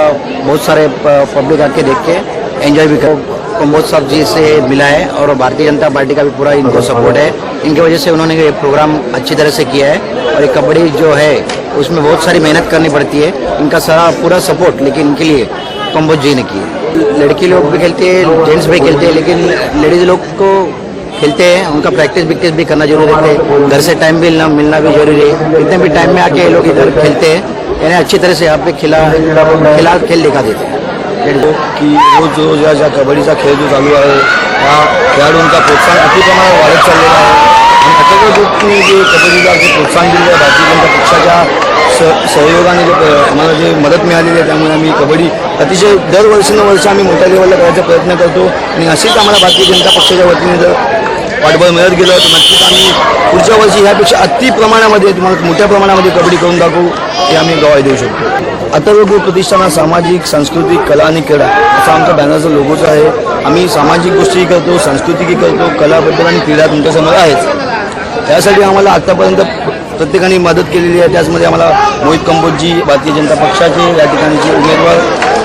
[SPEAKER 20] बहुत सारे पब्लिक आके देख के एंजॉय भी कर कंबोज साहब जी से मिला है और भारतीय जनता पार्टी का भी पूरा इनको सपोर्ट है। इनकी वजह से उन्होंने ये प्रोग्राम अच्छी तरह से किया है और ये कबड्डी जो है उसमें बहुत सारी मेहनत करनी पड़ती है, इनका सारा पूरा सपोर्ट लेकिन इनके लिए कंबोज जी ने किया। लड़की लोग भी खेलते हैं, जेंट्स भी खेलते हैं, लेकिन लेडीज लोग को खेलते हैं, उनका प्रैक्टिस भी करना जरूरी रहता है, घर से टाइम भी मिलना भी जरूरी है। इतने भी टाइम में आके ये लोग इधर खेलते हैं, यानी अच्छी तरह से यहाँ पे खेल दिखा देते हैं
[SPEAKER 19] की रोज रोज या कबड्डीचा खेळ जो चालू आहे या खेळाडूंचा प्रोत्साहन अति प्रमाणात वाढत चाललेला आहे आणि अथर्वा ग्रुपने जे कबड्डीला जे प्रोत्साहन दिले आहे भारतीय जनता पक्षाच्या सहयोगाने जे आम्हाला जे मदत मिळालेली आहे, त्यामुळे आम्ही कबड्डी अतिशय दरवर्षानुवर्ष आम्ही मोठ्या लेवलला करायचा प्रयत्न करतो आणि अशीच आम्हाला भारतीय जनता पक्षाच्या वतीने जर पाठबळ मिळत गेलं तर नक्कीच आम्ही पुढच्या वर्षी ह्यापेक्षा अति प्रमाणामध्ये तुम्हाला मोठ्या प्रमाणामध्ये कबड्डी करून दाखवू हे आम्ही गवाही देऊ शकतो। अथर्वा ग्रुप प्रतिष्ठान हा सामाजिक, सांस्कृतिक, कला आणि क्रीडा असा आमचा बॅनरचा लोगोच आहे। आम्ही सामाजिक गोष्टी करतो, सांस्कृतिकही करतो, कलाबद्दल आणि क्रीडा तुमच्यासमोर आहेच। त्यासाठी आम्हाला आतापर्यंत प्रत्येकाने मदत केलेली आहे। त्याचमध्ये आम्हाला मोहित कंबोजजी भारतीय जनता पक्षाचे या ठिकाणचे उमेदवार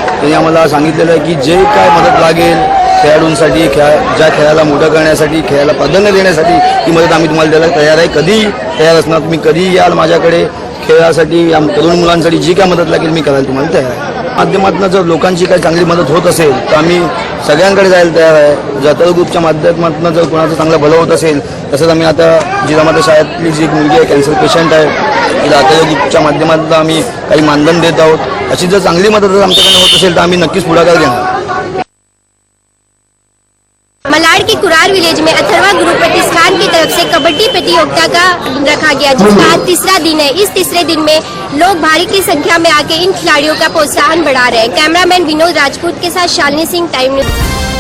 [SPEAKER 19] त्यांनी आम्हाला सांगितलेलं आहे की जे काय मदत लागेल खेळाडूंसाठी ज्या खेळाला मोठं करण्यासाठी खेळाला प्राधान्य देण्यासाठी ती मदत आम्ही तुम्हाला द्यायला तयार आहे। कधी तयार असणार, तुम्ही कधी याल माझ्याकडे खेळासाठी या तरुण मुलांसाठी जी काय मदत लागेल मी करायला तुम्हाला तयार आहे। माध्यमातून जर लोकांची काही चांगली मदत होत असेल तर आम्ही सगळ्यांकडे जायला तयार आहे। जर अथर्वा ग्रुपच्या माध्यमातून जर कोणाचं चांगलं भलं होत असेल, तसंच आम्ही आता जिजामाता शाळेतली जी एक मुलगी आहे कॅन्सर पेशंट आहे, तिला अथर्वा ग्रुपच्या माध्यमातून आम्ही काही मानधन देत आहोत। अशी जर चांगली मदत जर आमच्याकडे होत असेल तर आम्ही नक्कीच पुढाकार घेणार।
[SPEAKER 18] मलाड के कुरार विलेज में अथर्वा ग्रुप प्रतिष्ठान की तरफ से कबड्डी प्रतियोगिता का रखा गया, जिसका आज तीसरा दिन है। इस तीसरे दिन में लोग भारी की संख्या में आके इन खिलाड़ियों का प्रोत्साहन बढ़ा रहे हैं। कैमरामैन विनोद राजपूत के साथ शालिनी सिंह, टाइम न्यूज़।